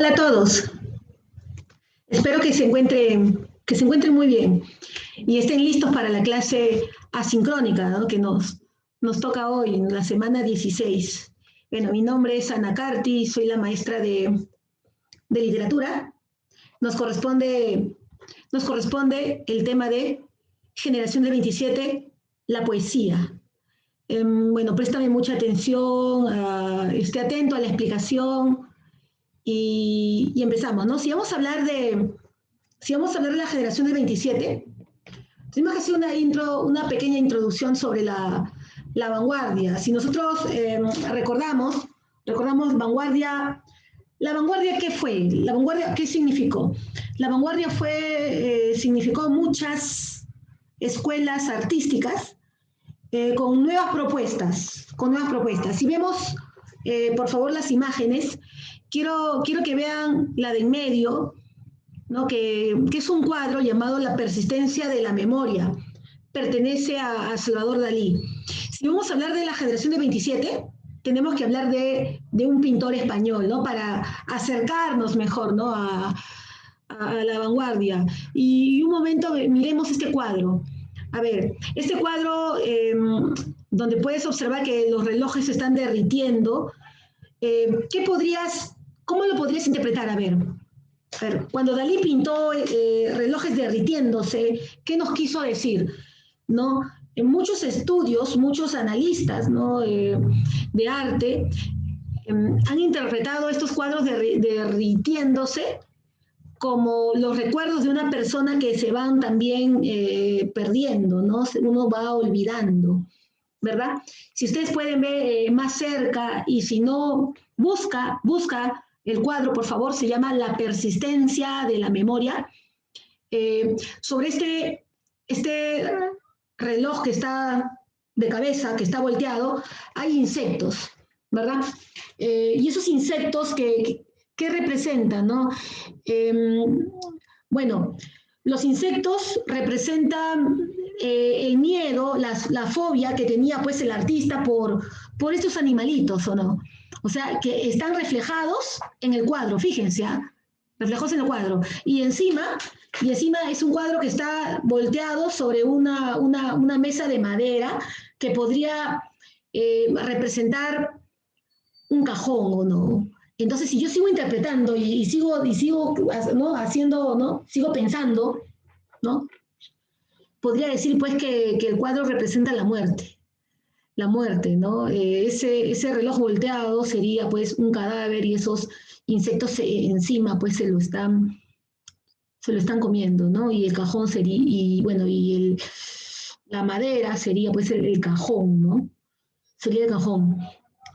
Hola a todos. Espero que se encuentren muy bien y estén listos para la clase asincrónica, ¿no? que nos toca hoy, en la semana 16. Bueno, mi nombre es Ana Carti, soy la maestra de literatura. Nos corresponde el tema de Generación del 27, la poesía. Bueno, préstame mucha atención, esté atento a la explicación y empezamos, ¿no? Si vamos a hablar de la generación del 27, tenemos que hacer una pequeña introducción sobre la vanguardia. Si nosotros recordamos vanguardia, ¿la vanguardia qué fue? ¿La vanguardia qué significó? La vanguardia significó muchas escuelas artísticas con nuevas propuestas. Si vemos, por favor, las imágenes, quiero que vean la de en medio, ¿no? que es un cuadro llamado La persistencia de la memoria. Pertenece a Salvador Dalí. Si vamos a hablar de la generación de 27, tenemos que hablar de un pintor español, ¿no? Para acercarnos mejor, ¿no? a la vanguardia. Y un momento, miremos este cuadro. A ver, este cuadro, donde puedes observar que los relojes se están derritiendo, ¿cómo lo podrías interpretar? A ver, cuando Dalí pintó relojes derritiéndose, ¿qué nos quiso decir? ¿No? En muchos estudios, muchos analistas, ¿no? de arte han interpretado estos cuadros derritiéndose como los recuerdos de una persona que se van también perdiendo, ¿no? Uno va olvidando, ¿verdad? Si ustedes pueden ver más cerca y si no, busca el cuadro, por favor, se llama La persistencia de la memoria. Sobre este reloj que está de cabeza, que está volteado, hay insectos, ¿verdad? Y esos insectos ¿qué representan, no? Bueno, los insectos representan el miedo, la fobia que tenía pues el artista por estos animalitos, ¿o no? O sea, que están reflejados en el cuadro, fíjense, reflejados en el cuadro. Y encima es un cuadro que está volteado sobre una mesa de madera que podría representar un cajón, ¿o no? Entonces, si yo sigo interpretando y sigo ¿no? haciendo, ¿no? Sigo pensando, ¿no? Podría decir pues que el cuadro representa la muerte, ¿no? Ese reloj volteado sería pues un cadáver y esos insectos encima pues se lo están comiendo, ¿no? Y el cajón sería, y bueno, la madera sería pues el cajón, ¿no? Sería el cajón,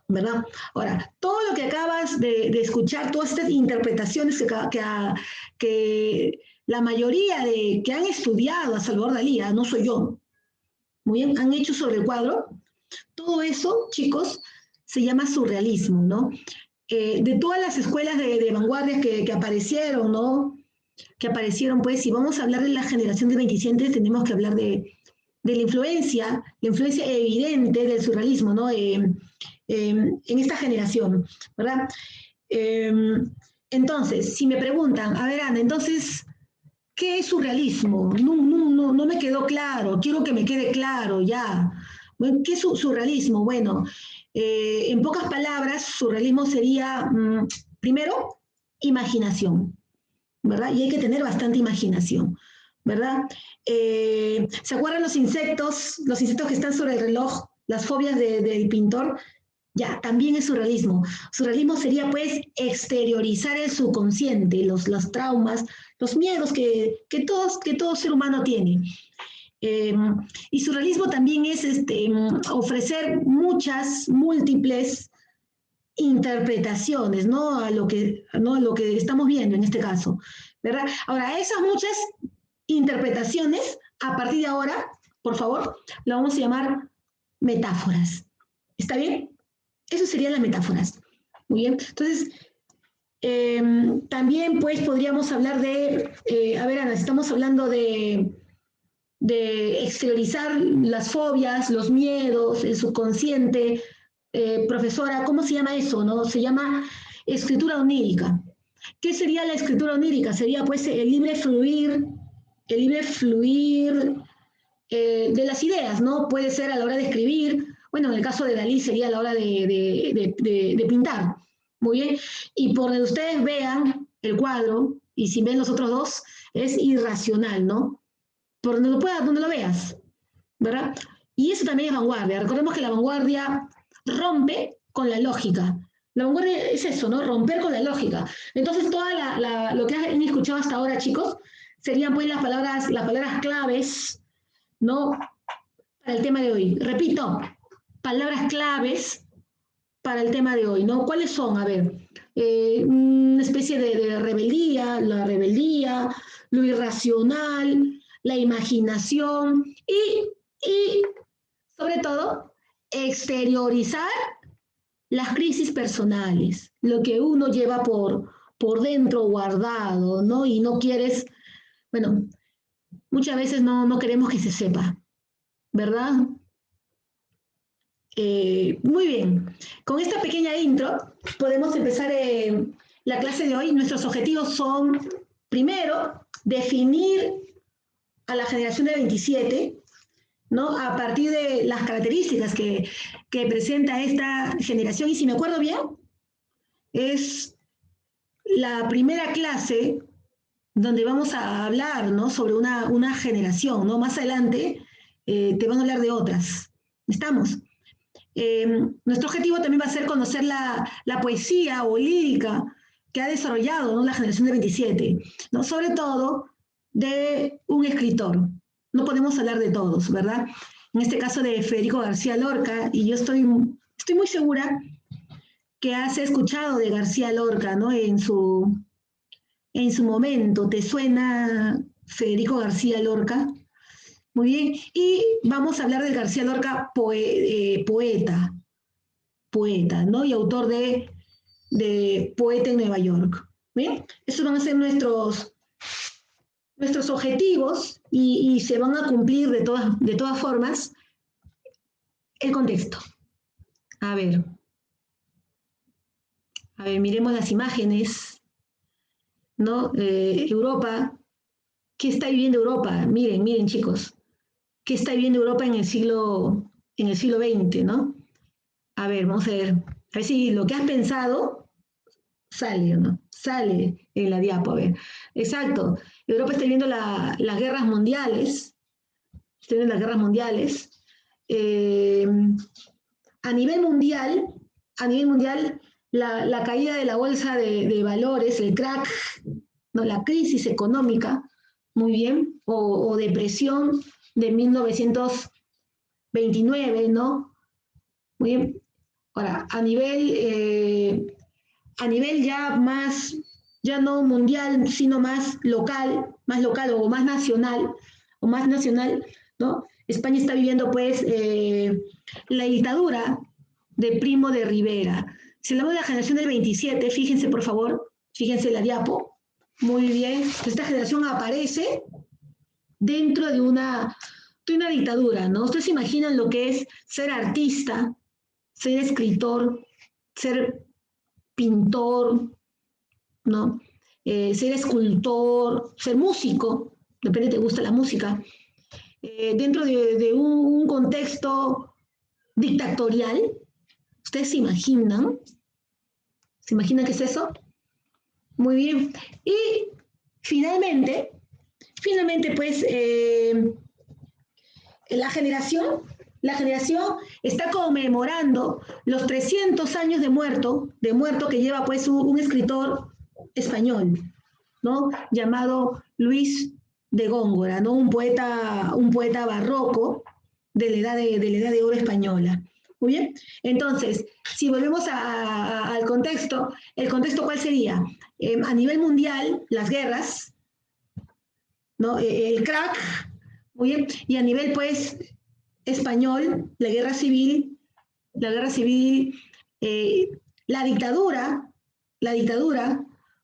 ¿verdad? Ahora, todo lo que acabas de escuchar, todas estas interpretaciones que la mayoría que han estudiado a Salvador Dalí, no soy yo, muy bien, han hecho sobre el cuadro, todo eso, chicos, se llama surrealismo, ¿no? De todas las escuelas de vanguardias que aparecieron, ¿no? Que aparecieron, pues, si vamos a hablar de la generación de 27, tenemos que hablar de la influencia evidente del surrealismo, ¿no? En esta generación, ¿verdad? Entonces, si me preguntan, a ver, Ana, entonces, ¿qué es surrealismo? No me quedó claro, quiero que me quede claro ya. Bueno, ¿qué es surrealismo? Bueno, en pocas palabras, surrealismo sería, primero, imaginación, ¿verdad? Y hay que tener bastante imaginación, ¿verdad? ¿Se acuerdan los insectos que están sobre el reloj, las fobias del pintor? Ya, también es surrealismo. Surrealismo sería, pues, exteriorizar el subconsciente, los traumas, los miedos que todo ser humano tiene. Y surrealismo también es ofrecer múltiples interpretaciones, ¿no? A lo que estamos viendo en este caso, ¿verdad? Ahora, esas muchas interpretaciones, a partir de ahora, por favor, lo vamos a llamar metáforas. ¿Está bien? Eso serían las metáforas. Muy bien. Entonces, también pues podríamos hablar a ver, Ana, estamos hablando de exteriorizar las fobias, los miedos, el subconsciente. Profesora, ¿cómo se llama eso? ¿No? Se llama escritura onírica. ¿Qué sería la escritura onírica? Sería pues el libre fluir de las ideas, ¿no? Puede ser a la hora de escribir, bueno, en el caso de Dalí sería a la hora de pintar, muy bien, y por donde ustedes vean el cuadro, y si ven los otros dos, es irracional, ¿no? Por donde lo veas, ¿verdad? Y eso también es vanguardia. Recordemos que la vanguardia rompe con la lógica. La vanguardia es eso, ¿no? Romper con la lógica. Entonces, lo que han escuchado hasta ahora, chicos, serían pues las palabras claves, ¿no? Para el tema de hoy. Repito, palabras claves para el tema de hoy, ¿no? ¿Cuáles son? A ver, una especie de rebeldía, la rebeldía, lo irracional, la imaginación y sobre todo, exteriorizar las crisis personales, lo que uno lleva por dentro guardado, ¿no? Y no quieres, bueno, muchas veces no queremos que se sepa, ¿verdad? Muy bien, con esta pequeña intro podemos empezar la clase de hoy. Nuestros objetivos son, primero, definir a la generación de 27, ¿no? A partir de las características que presenta esta generación. Y si me acuerdo bien, es la primera clase donde vamos a hablar, ¿no? Sobre una generación, ¿no? Más adelante te van a hablar de otras. ¿Estamos? Nuestro objetivo también va a ser conocer la poesía o lírica que ha desarrollado, ¿no? La generación de 27, ¿no? Sobre todo de un escritor. No podemos hablar de todos, ¿verdad? En este caso de Federico García Lorca, y yo estoy muy segura que has escuchado de García Lorca, ¿no? En su momento. ¿Te suena Federico García Lorca? Muy bien. Y vamos a hablar del García Lorca poeta, ¿no? Y autor de Poeta en Nueva York. ¿Bien? Estos van a ser nuestros objetivos y se van a cumplir de todas formas. El contexto. A ver, miremos las imágenes, ¿no? Europa. ¿Qué está viviendo Europa? Miren, chicos. ¿Qué está viviendo Europa en el siglo XX, ¿no? A ver, vamos a ver si lo que has pensado sale, ¿no? Sale en la diapo, a ver. Exacto. Europa está viviendo las guerras mundiales. Está viviendo las guerras mundiales. A nivel mundial, la caída de la bolsa de valores, el crack, ¿no? La crisis económica, muy bien, o depresión de 1929, ¿no? Muy bien. Ahora, a nivel ya no mundial, sino más local o más nacional, ¿no? España está viviendo, pues, la dictadura de Primo de Rivera. Si hablamos de la generación del 27, fíjense, por favor, fíjense la diapo. Muy bien. Esta generación aparece dentro de una dictadura, ¿no? Ustedes se imaginan lo que es ser artista, ser escritor, ser pintor, ¿no? Ser escultor, ser músico, depende si te gusta la música, dentro de un contexto dictatorial. ¿Ustedes se imaginan? ¿Se imaginan qué es eso? Muy bien. Y finalmente pues, la generación está conmemorando los 300 años de muerto que lleva pues un escritor español, ¿no? Llamado Luis de Góngora, ¿no? Un poeta barroco de la edad de oro española. Muy bien. Entonces, si volvemos al contexto, ¿el contexto cuál sería? A nivel mundial, las guerras, ¿no? El crack, muy bien, y a nivel pues español, la guerra civil, la dictadura,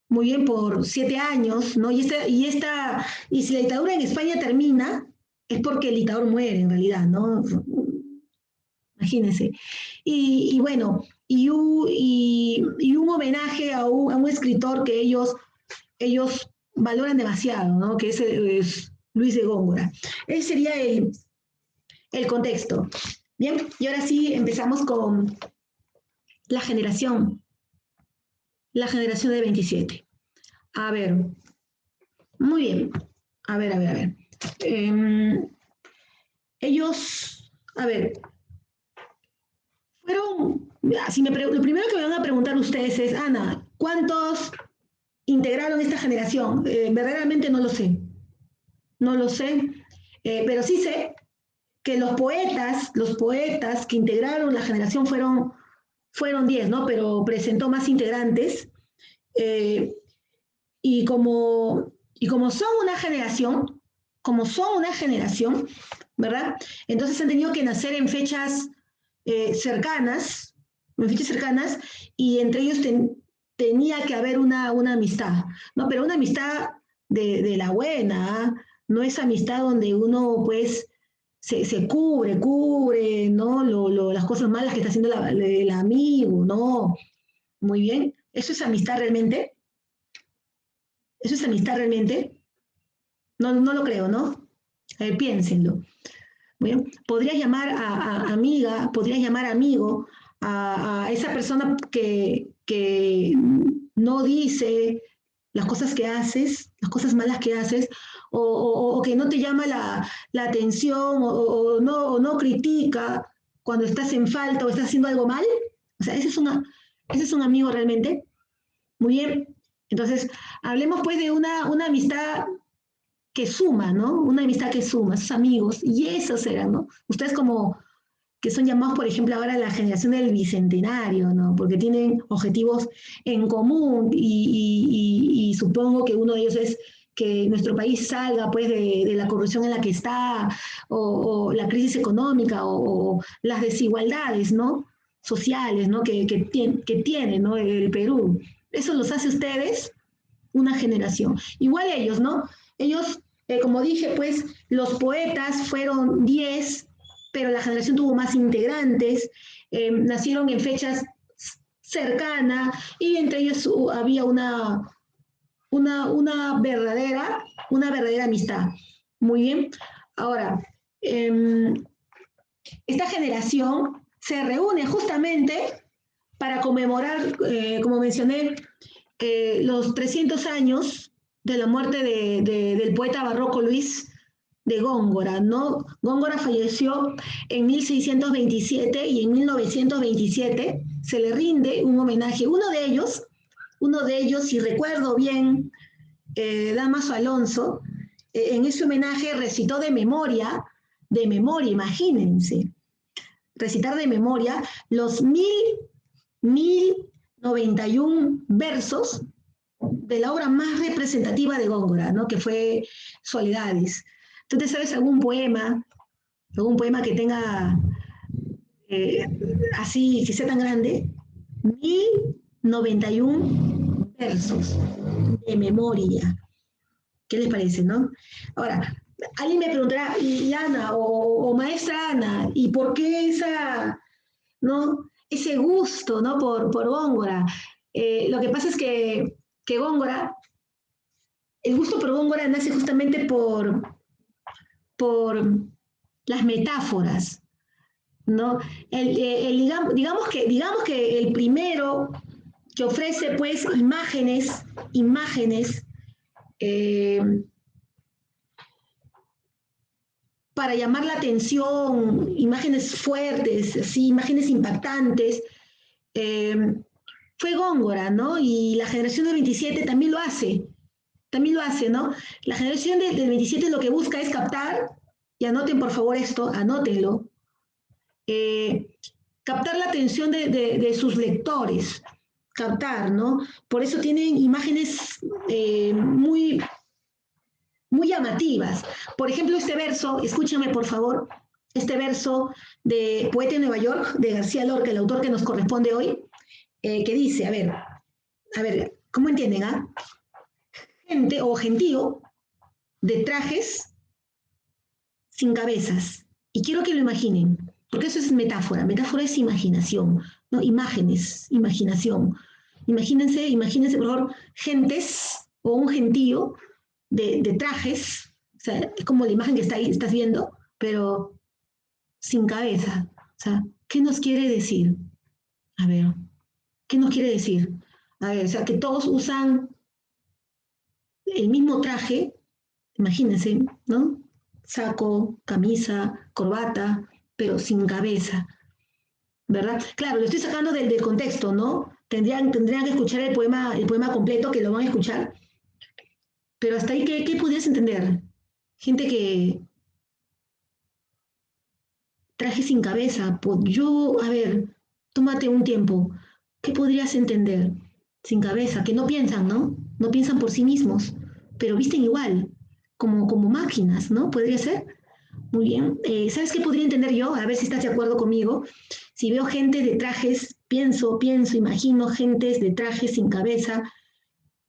muy bien, por 7 años, ¿no? Y si la dictadura en España termina, es porque el dictador muere en realidad, ¿no? Imagínense. Y bueno, y un homenaje a un escritor que ellos valoran demasiado, ¿no? Que es Luis de Góngora. Ese sería el contexto. Bien, y ahora sí empezamos con la generación de 27. A ver, muy bien. A ver. Ellos, a ver, fueron, lo primero que me van a preguntar ustedes es, Ana, ¿cuántos integraron esta generación? Verdaderamente no lo sé. No lo sé, pero sí sé que los poetas que integraron la generación fueron 10, ¿no? Pero presentó más integrantes. Eh, y, como son una generación, ¿verdad? Entonces han tenido que nacer en fechas cercanas, y entre ellos tenía que haber una amistad, ¿no? Pero una amistad de la buena, ¿eh? No es amistad donde uno, pues, se cubre, ¿no? Las cosas malas que está haciendo el amigo, ¿no? Muy bien. ¿Eso es amistad realmente? ¿Eso es amistad realmente? No, no lo creo, ¿no? Piénsenlo. Bueno, podrías llamar a amiga, podrías llamar amigo a esa persona que no dice las cosas que haces, las cosas malas que haces, o que no te llama la atención, o no critica cuando estás en falta o estás haciendo algo mal. O sea, ese es un amigo realmente. Muy bien. Entonces, hablemos pues de una amistad que suma, ¿no? Una amistad que suma, sus amigos, y esos eran, ¿no? Ustedes como que son llamados, por ejemplo, ahora la generación del bicentenario, ¿no? Porque tienen objetivos en común y supongo que uno de ellos es que nuestro país salga pues de la corrupción en la que está, o la crisis económica, o las desigualdades, ¿no? Sociales, ¿no? Que tiene, ¿no? El Perú. Eso los hace ustedes una generación. Igual ellos, ¿no? Ellos, como dije, pues los poetas fueron 10, pero la generación tuvo más integrantes, nacieron en fechas cercanas y entre ellos había una verdadera amistad. Muy bien. Ahora, esta generación se reúne justamente para conmemorar, como mencioné, los 300 años de la muerte del poeta barroco Luis de Góngora, ¿no? Góngora falleció en 1627 y en 1927 se le rinde un homenaje. Uno de ellos, si recuerdo bien, Damaso Alonso, en ese homenaje recitó de memoria, imagínense, recitar de memoria los 1091 versos de la obra más representativa de Góngora, ¿no? Que fue Soledades. ¿Tú te sabes algún poema que tenga así, que sea tan grande? 1091 versos de memoria. ¿Qué les parece, no? Ahora, alguien me preguntará, y Ana, o maestra Ana, ¿y por qué ¿no? Ese gusto, ¿no? Por Góngora? Lo que pasa es que Góngora, el gusto por Góngora nace justamente por las metáforas, ¿no? Digamos que el primero que ofrece pues imágenes eh, para llamar la atención, imágenes fuertes, así, imágenes impactantes, fue Góngora, ¿no? Y la generación del 27 también lo hace, ¿no? La generación del 27 lo que busca es captar, y anoten por favor esto, anótenlo, captar la atención de sus lectores, captar, ¿no? Por eso tienen imágenes muy llamativas. Por ejemplo, este verso, escúchame por favor, este verso de Poeta en Nueva York, de García Lorca, el autor que nos corresponde hoy, que dice, a ver, ¿cómo entienden? Gente o gentío de trajes sin cabezas. Y quiero que lo imaginen. Porque eso es metáfora. Metáfora es imaginación, ¿no? Imágenes, imaginación. Imagínense, por favor, gentes o un gentío de trajes, o sea, es como la imagen que está ahí, estás viendo, pero sin cabeza. O sea, ¿qué nos quiere decir? A ver, ¿qué nos quiere decir? A ver, o sea, que todos usan el mismo traje, imagínense, ¿no? Saco, camisa, corbata, pero sin cabeza, ¿verdad? Claro, lo estoy sacando del contexto, ¿no? Tendrían que escuchar el poema completo, que lo van a escuchar, pero hasta ahí, ¿qué podrías entender? Gente que traje sin cabeza, yo, a ver, tómate un tiempo, ¿qué podrías entender? Sin cabeza, que no piensan, ¿no? No piensan por sí mismos, pero visten igual, como máquinas, ¿no? Podría ser. Muy bien. ¿Sabes qué podría entender yo? A ver si estás de acuerdo conmigo. Si veo gente de trajes, pienso, imagino gentes de trajes sin cabeza.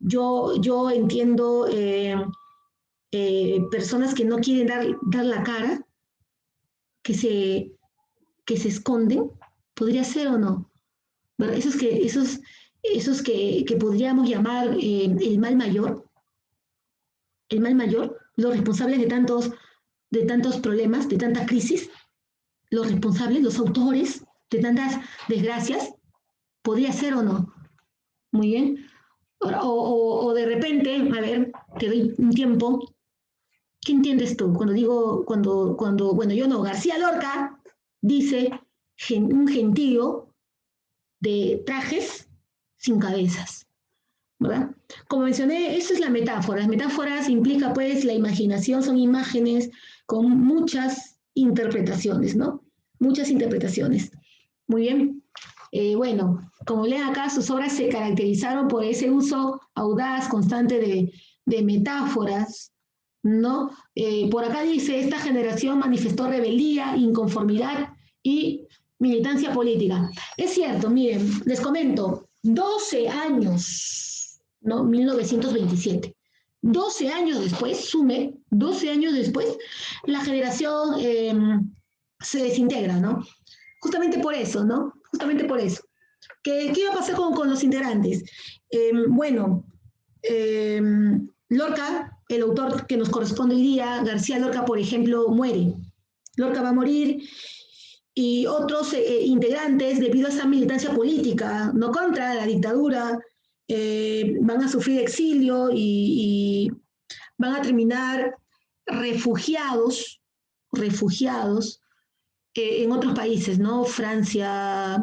Yo entiendo personas que no quieren dar la cara, que se, que se esconden. ¿Podría ser o no? ¿Verdad? Esos que podríamos llamar el mal mayor, los responsables de tantos problemas, de tanta crisis, los responsables, los autores de tantas desgracias, podría ser o no. Muy bien. O de repente, a ver, te doy un tiempo. ¿Qué entiendes tú? Bueno, yo no, García Lorca dice un gentío de trajes sin cabezas, ¿verdad? Como mencioné, eso es la metáfora. Las metáforas implica pues la imaginación, son imágenes con muchas interpretaciones, ¿no? Muchas interpretaciones. Muy bien. Bueno, como leen acá, sus obras se caracterizaron por ese uso audaz, constante de metáforas, ¿no? Por acá dice, esta generación manifestó rebeldía, inconformidad y militancia política. Es cierto, miren, les comento, 12 años, ¿no? 1927. 12 años después, 12 años después, la generación se desintegra, ¿no? Justamente por eso, ¿no? Justamente por eso. ¿Qué iba a pasar con los integrantes? Bueno, Lorca, el autor que nos corresponde hoy día, García Lorca, por ejemplo, muere. Lorca va a morir y otros integrantes, debido a esa militancia política, no contra la dictadura, van a sufrir exilio y van a terminar refugiados en otros países, ¿no? Francia,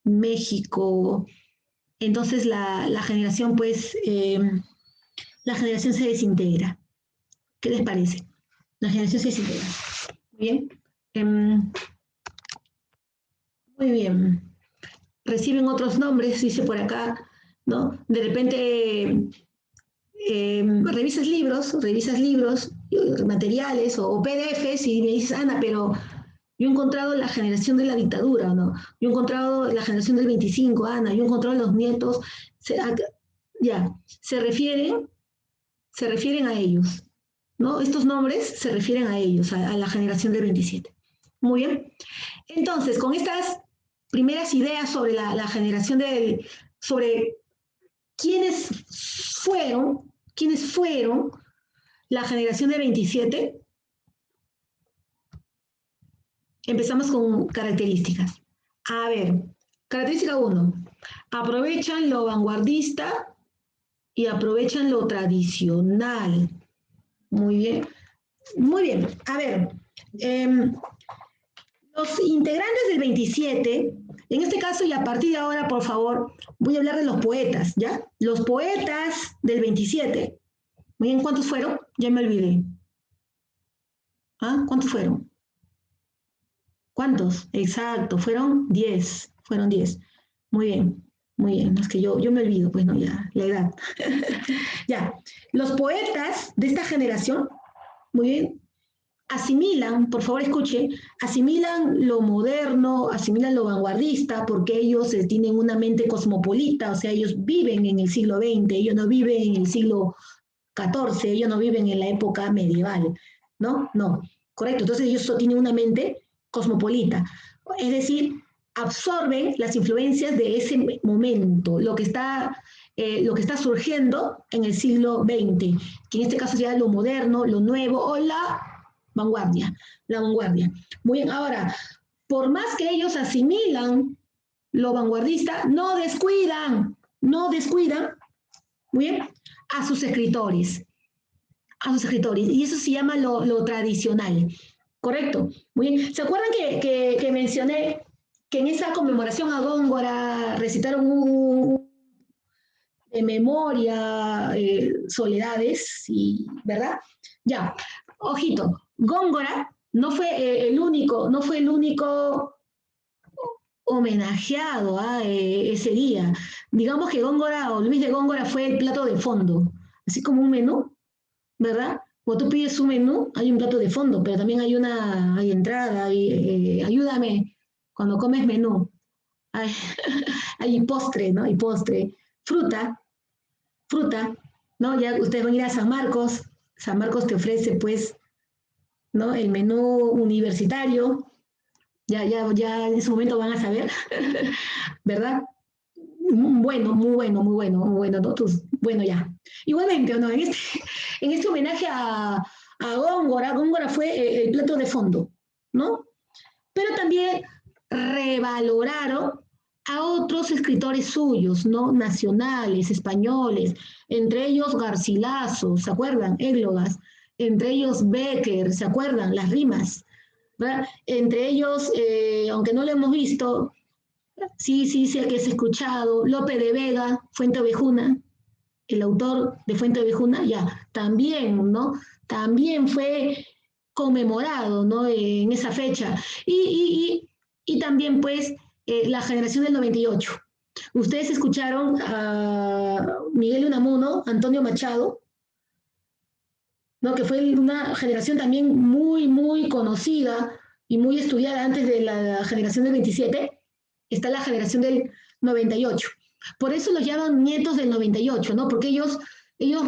México. Entonces la generación, pues, la generación se desintegra. ¿Qué les parece? La generación se desintegra. Bien. Muy bien. Reciben otros nombres, dice por acá, ¿no? De repente revisas libros, materiales o PDFs y me dices, Ana, pero yo he encontrado la generación de la dictadura, ¿no? Yo he encontrado la generación del 25, Ana, yo he encontrado los nietos, ya, se refieren a ellos, ¿no? Estos nombres se refieren a ellos, a la generación del 27. Muy bien. Entonces, con estas primeras ideas sobre la generación sobre quiénes fueron la generación del 27, empezamos con características. A ver, característica 1. Aprovechan lo vanguardista y aprovechan lo tradicional. Muy bien. Muy bien. A ver, los integrantes del 27, en este caso y a partir de ahora, por favor, voy a hablar de los poetas, ¿ya? Los poetas del 27. Muy bien, ¿cuántos fueron? Ya me olvidé. ¿Ah? ¿Cuántos fueron? ¿Cuántos? Exacto, fueron 10. Fueron 10. Muy bien, muy bien. Es que yo me olvido, pues no, ya, la edad. Ya, los poetas de esta generación, muy bien, asimilan, por favor escuche, asimilan lo moderno, asimilan lo vanguardista, porque ellos tienen una mente cosmopolita, o sea, ellos viven en el siglo XX, ellos no viven en el siglo XIV, ellos no viven en la época medieval, ¿no? No, correcto. Entonces ellos tienen una mente cosmopolita. Es decir, absorben las influencias de ese momento, lo que está surgiendo en el siglo XX, que en este caso sería lo moderno, lo nuevo o la vanguardia. La vanguardia. Muy bien, ahora, por más que ellos asimilan lo vanguardista, no descuidan, muy bien, a sus escritores, y eso se llama lo tradicional, ¿correcto? Muy bien, ¿se acuerdan que mencioné que en esa conmemoración a Góngora recitaron de memoria Soledades, ¿verdad? Ya, ojito, Góngora no fue no fue el único homenajeado ese día. Digamos que Góngora o Luis de Góngora fue el plato de fondo, así como un menú, ¿verdad? Cuando tú pides un menú, hay un plato de fondo, pero también hay entrada, ayúdame, cuando comes menú, hay, hay postre, ¿no? Hay postre, fruta, ¿no? Ya ustedes van a ir a San Marcos te ofrece, pues, ¿no? El menú universitario, ya en ese momento van a saber, ¿verdad? Muy bueno, ¿no? Bueno, ya. Igualmente, ¿no? En este homenaje a Góngora fue el plato de fondo, ¿no? Pero también revaloraron a otros escritores suyos, ¿no? Nacionales, españoles, entre ellos Garcilaso, ¿se acuerdan? Églogas, entre ellos Becker, ¿se acuerdan? Las rimas, ¿verdad? Entre ellos, aunque no lo hemos visto, sí, que es escuchado, Lope de Vega, Fuente Ovejuna, el autor de Fuente Ovejuna, ya, también, ¿no? También fue conmemorado, ¿no? En esa fecha. Y también, pues, la generación del 98. Ustedes escucharon a Miguel Unamuno, Antonio Machado, ¿no? Que fue una generación también muy conocida y muy estudiada antes de la generación del 27. Está la generación del 98. Por eso los llaman nietos del 98, ¿no? Porque ellos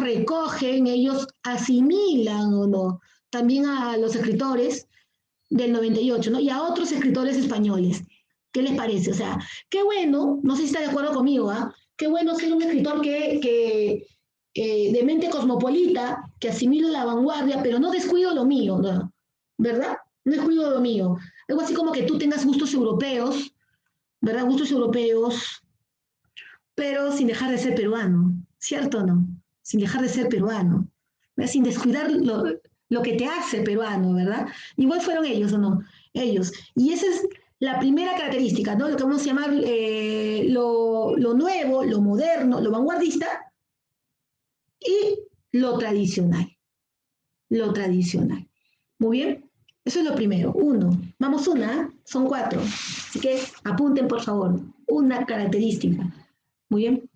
recogen, ellos asimilan o no, también a los escritores del 98, ¿no? Y a otros escritores españoles. ¿Qué les parece? O sea, qué bueno, no sé si está de acuerdo conmigo, ¿ah? Qué bueno ser un escritor de mente cosmopolita, que asimilo la vanguardia, pero no descuido lo mío, ¿no? ¿Verdad? No descuido lo mío. Algo así como que tú tengas gustos europeos, ¿verdad? Gustos europeos, pero sin dejar de ser peruano, ¿cierto o no? Sin dejar de ser peruano, ¿verdad? Sin descuidar lo que te hace peruano, ¿verdad? Igual fueron ellos, ¿o no? Ellos. Y esa es la primera característica, ¿no? Lo que vamos a llamar lo nuevo, lo moderno, lo vanguardista y lo tradicional. Lo tradicional. Muy bien. Eso es lo primero. Uno. Vamos una, son 4. Así que apunten, por favor. Una característica. Muy bien.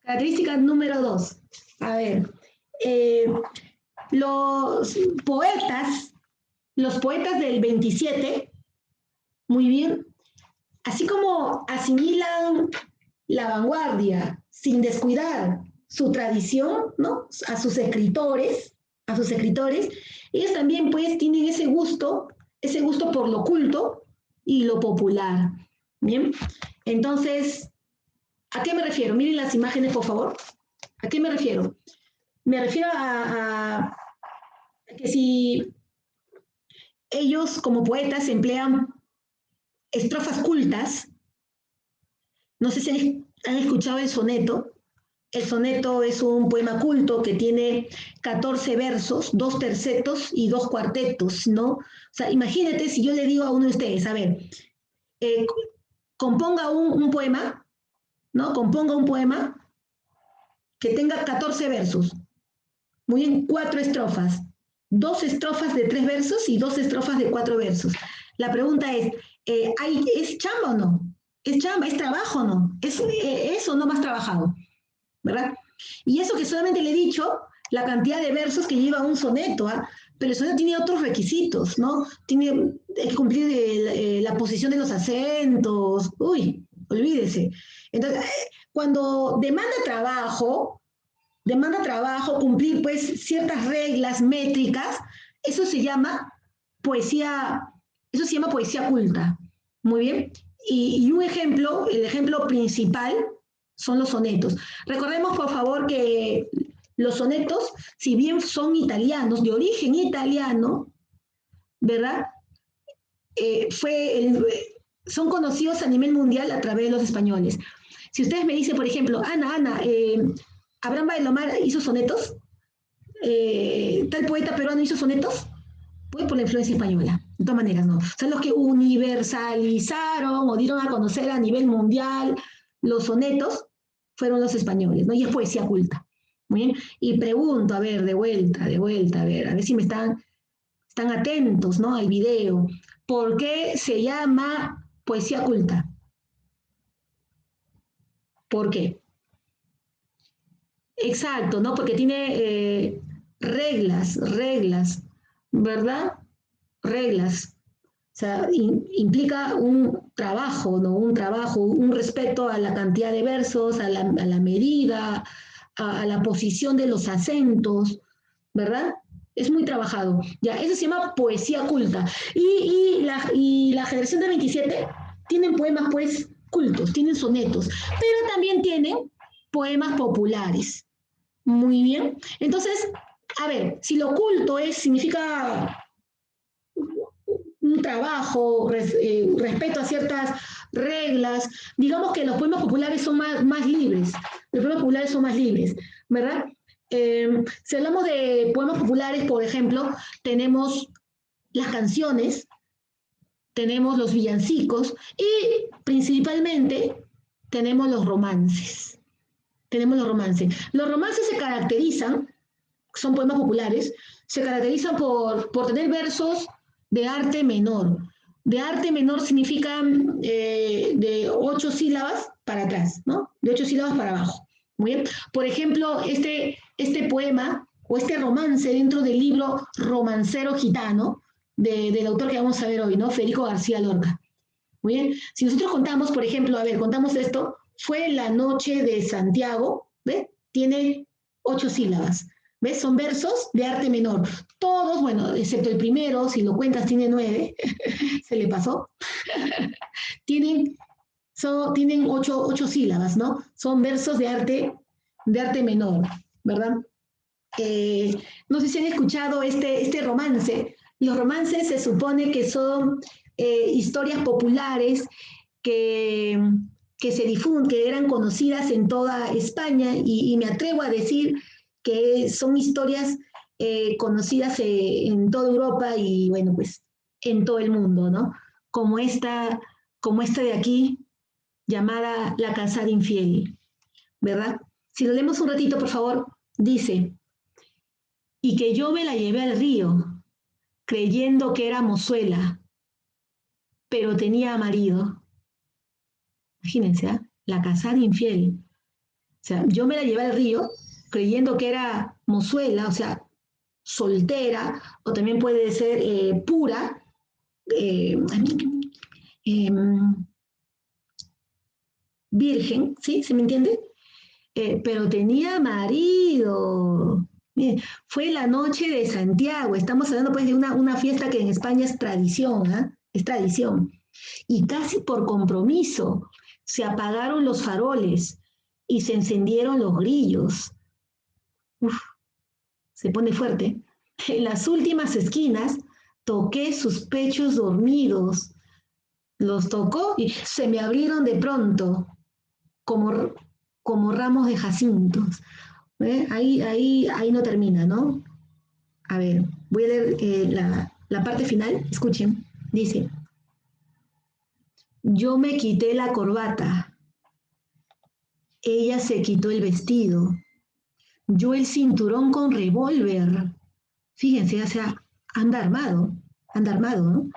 Característica número 2. A ver. Los poetas del 27, muy bien, así como asimilan la vanguardia sin descuidar su tradición, ¿no? A sus escritores, ellos también pues tienen ese gusto por lo culto y lo popular. Bien, entonces, ¿a qué me refiero? Miren las imágenes, por favor. ¿A qué me refiero? Me refiero a que si ellos como poetas emplean estrofas cultas, no sé si han escuchado el soneto. El soneto es un poema culto que tiene 14 versos, 2 tercetos y 2 cuartetos, ¿no? O sea, imagínate si yo le digo a uno de ustedes, a ver, eh, componga un poema, ¿no? Componga un poema que tenga 14 versos, muy bien, 4 estrofas, 2 estrofas de 3 versos y 2 estrofas de 4 versos. La pregunta es, ¿es chamba o no? ¿Es chamba? ¿Es trabajo o no? ¿Es eso no más trabajado? ¿Verdad? Y eso que solamente le he dicho, la cantidad de versos que lleva un soneto, ¿ah? Pero el soneto tiene otros requisitos, ¿no? Hay que cumplir la posición de los acentos, uy, olvídese. Entonces, cuando demanda trabajo, cumplir pues ciertas reglas métricas, eso se llama poesía Eso se llama poesía culta. Muy bien. Y un ejemplo, el ejemplo principal son los sonetos. Recordemos, por favor, que los sonetos, si bien son italianos, de origen italiano, ¿verdad? Son conocidos a nivel mundial a través de los españoles. Si ustedes me dicen, por ejemplo, Ana, Abraham Bailomar hizo sonetos, tal poeta peruano hizo sonetos, pues por la influencia española. De todas maneras, no. Son los que universalizaron o dieron a conocer a nivel mundial los sonetos, fueron los españoles, ¿no? Y es poesía culta. Muy bien. Y pregunto, a ver, de vuelta, a ver si me están atentos, ¿no? Al video. ¿Por qué se llama poesía culta? ¿Por qué? Exacto, ¿no? Porque tiene reglas, ¿verdad? Reglas. O sea, implica un trabajo, ¿no? Un trabajo, un respeto a la cantidad de versos, a la medida, a la posición de los acentos, ¿verdad? Es muy trabajado. Ya, eso se llama poesía culta. Y la generación de 27 tienen poemas, pues, cultos, tienen sonetos, pero también tienen poemas populares. Muy bien. Entonces, a ver, si lo culto significa un trabajo, respeto a ciertas reglas, digamos que los poemas populares son más libres, los poemas populares son más libres, ¿verdad? Si hablamos de poemas populares, por ejemplo, tenemos las canciones, tenemos los villancicos y principalmente tenemos los romances. Tenemos los romances. Los romances se caracterizan, son poemas populares, se caracterizan por tener versos de arte menor. De arte menor significa de 8 sílabas para atrás, ¿no? De 8 sílabas para abajo. Muy bien. Por ejemplo, este poema o este romance dentro del libro Romancero Gitano, del autor que vamos a ver hoy, ¿no? Federico García Lorca. Muy bien. Si nosotros contamos, por ejemplo, a ver, contamos esto, fue la noche de Santiago, ¿ves? Tiene 8 sílabas. ¿Ves? Son versos de arte menor. Todos, bueno, excepto el primero, si lo cuentas, tiene 9, se le pasó. tienen tienen 8 sílabas, ¿no? Son versos de arte menor, ¿verdad? No sé si han escuchado este romance. Los romances se supone que son historias populares que, que se difunden, que eran conocidas en toda España y me atrevo a decir que son historias conocidas en toda Europa y bueno, pues en todo el mundo, ¿no? Como esta de aquí, llamada La casada infiel, ¿verdad? Si lo leemos un ratito, por favor, dice, y que yo me la llevé al río, creyendo que era mozuela, pero tenía marido. Imagínense, ¿eh? La casada infiel. O sea, yo me la llevé al río creyendo que era mozuela, o sea, soltera, o también puede ser pura, eh, eh, virgen, ¿sí? ¿Se me entiende? Pero tenía marido. Bien, fue la noche de Santiago. Estamos hablando pues de una fiesta que en España es tradición, ¿eh? Es tradición. Y casi por compromiso se apagaron los faroles y se encendieron los grillos. Uf, se pone fuerte. En las últimas esquinas toqué sus pechos dormidos. Los tocó y se me abrieron de pronto como, como ramos de jacintos. Ahí no termina, ¿no? A ver, voy a leer la parte final. Escuchen. Dice, yo me quité la corbata. Ella se quitó el vestido. Yo el cinturón con revólver. Fíjense, o sea, anda armado, ¿no?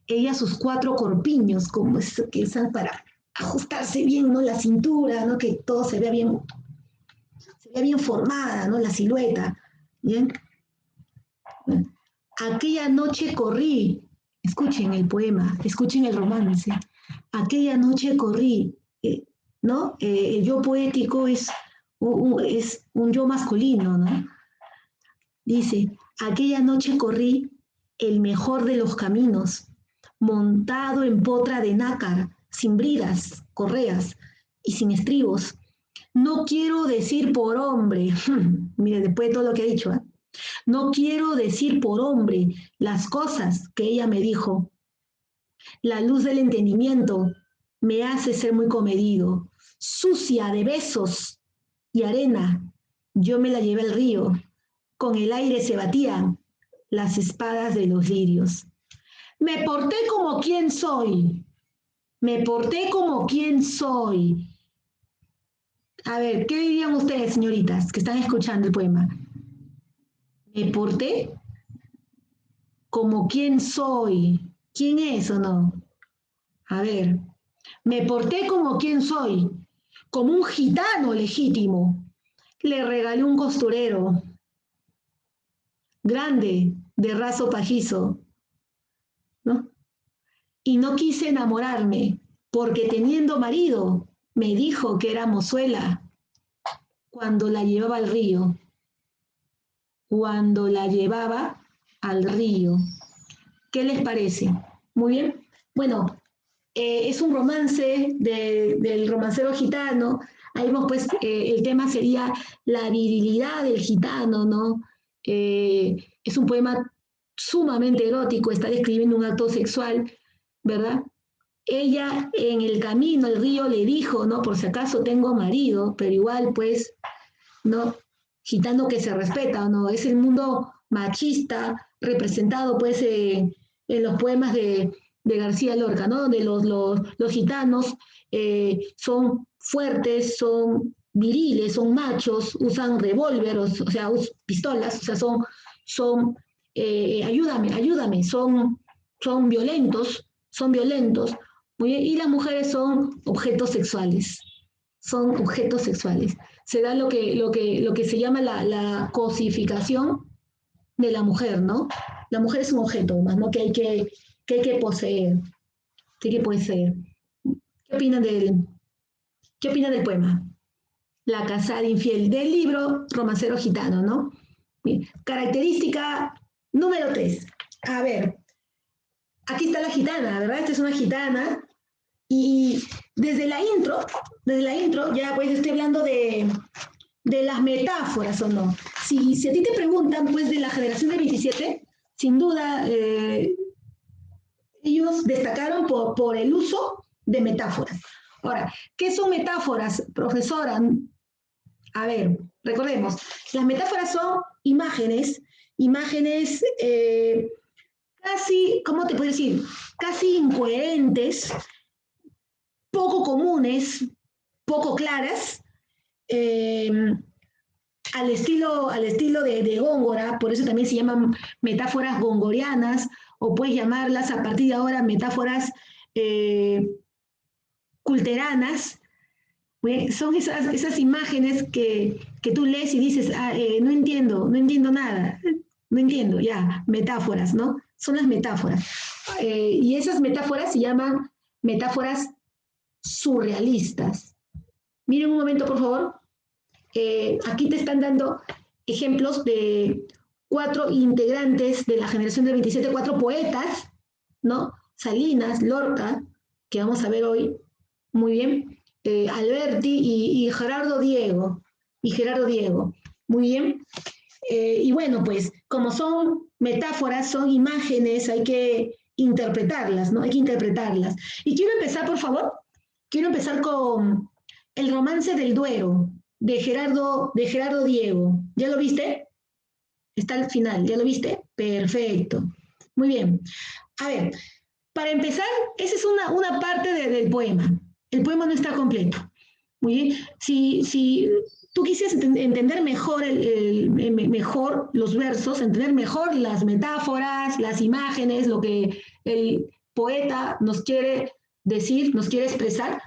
Ella sus 4 corpiños, como es, que están para ajustarse bien, ¿no? La cintura, ¿no? Que todo se vea bien formada, ¿no? La silueta, ¿bien? Bueno, aquella noche corrí, escuchen el poema, escuchen el romance, aquella noche corrí, ¿no? El yo poético es un yo masculino, ¿no? Dice, aquella noche corrí el mejor de los caminos, montado en potra de nácar, sin bridas, correas y sin estribos. No quiero decir por hombre, mire, después de todo lo que he dicho, ¿eh? No quiero decir por hombre las cosas que ella me dijo. La luz del entendimiento me hace ser muy comedido, sucia de besos y arena. Yo me la llevé al río, con el aire se batían las espadas de los lirios. Me porté como quien soy, me porté como quien soy. A ver, ¿qué dirían ustedes, señoritas, que están escuchando el poema? Me porté como quien soy. ¿Quién es o no? A ver, me porté como quien soy, como un gitano legítimo. Le regalé un costurero grande, de raso pajizo, ¿no? Y no quise enamorarme, porque teniendo marido, me dijo que era mozuela cuando la llevaba al río. Cuando la llevaba al río. ¿Qué les parece? Muy bien. Bueno, es un romance del romancero gitano. Ahí vemos, pues, el tema sería la virilidad del gitano, ¿no? Es un poema sumamente erótico, está describiendo un acto sexual, ¿verdad? Ella en el camino al río le dijo, ¿no? Por si acaso tengo marido, pero igual, pues, ¿no? Gitano que se respeta, ¿no? Es el mundo machista representado, pues, en los poemas de García Lorca, ¿no? Donde los gitanos son fuertes, son viriles, son machos, usan revólver, o sea, pistolas, o sea, son ayúdame, son violentos, son violentos, muy bien, y las mujeres son objetos sexuales. Se da lo que se llama la cosificación de la mujer, ¿no? La mujer es un objeto más, ¿no? Que hay que poseer, que hay que poseer. ¿Qué opinan qué opinan del poema? La casada infiel, del libro Romancero Gitano, ¿no? Bien. Característica número 3. A ver, aquí está la gitana, ¿verdad? Esta es una gitana. Y desde la intro, ya pues estoy hablando de las metáforas o no. Si a ti te preguntan, pues, de la generación del 27, sin duda, ellos destacaron por el uso de metáforas. Ahora, ¿qué son metáforas, profesora? A ver, recordemos, las metáforas son imágenes casi, ¿cómo te puedo decir? Casi incoherentes, poco comunes, poco claras, al estilo de Góngora, por eso también se llaman metáforas gongorianas, o puedes llamarlas a partir de ahora metáforas culteranas. Son esas imágenes que tú lees y dices, no entiendo nada, no entiendo, ya, metáforas, ¿no? Son las metáforas. Y esas metáforas se llaman metáforas surrealistas. Miren un momento, por favor. Aquí te están dando ejemplos de 4 integrantes de la generación del 27, 4 poetas, ¿no? Salinas, Lorca, que vamos a ver hoy, muy bien, Alberti y Gerardo Diego, muy bien. Y bueno, pues como son metáforas, son imágenes, hay que interpretarlas, ¿no? Hay que interpretarlas. Y quiero empezar, por favor, con El romance del Duero, de Gerardo Diego. ¿Ya lo viste? Está al final, ¿ya lo viste? Perfecto. Muy bien. A ver, para empezar, esa es una parte del poema. El poema no está completo. Muy bien. Si tú quisieras entender mejor, mejor los versos, entender mejor las metáforas, las imágenes, lo que el poeta nos quiere decir, nos quiere expresar,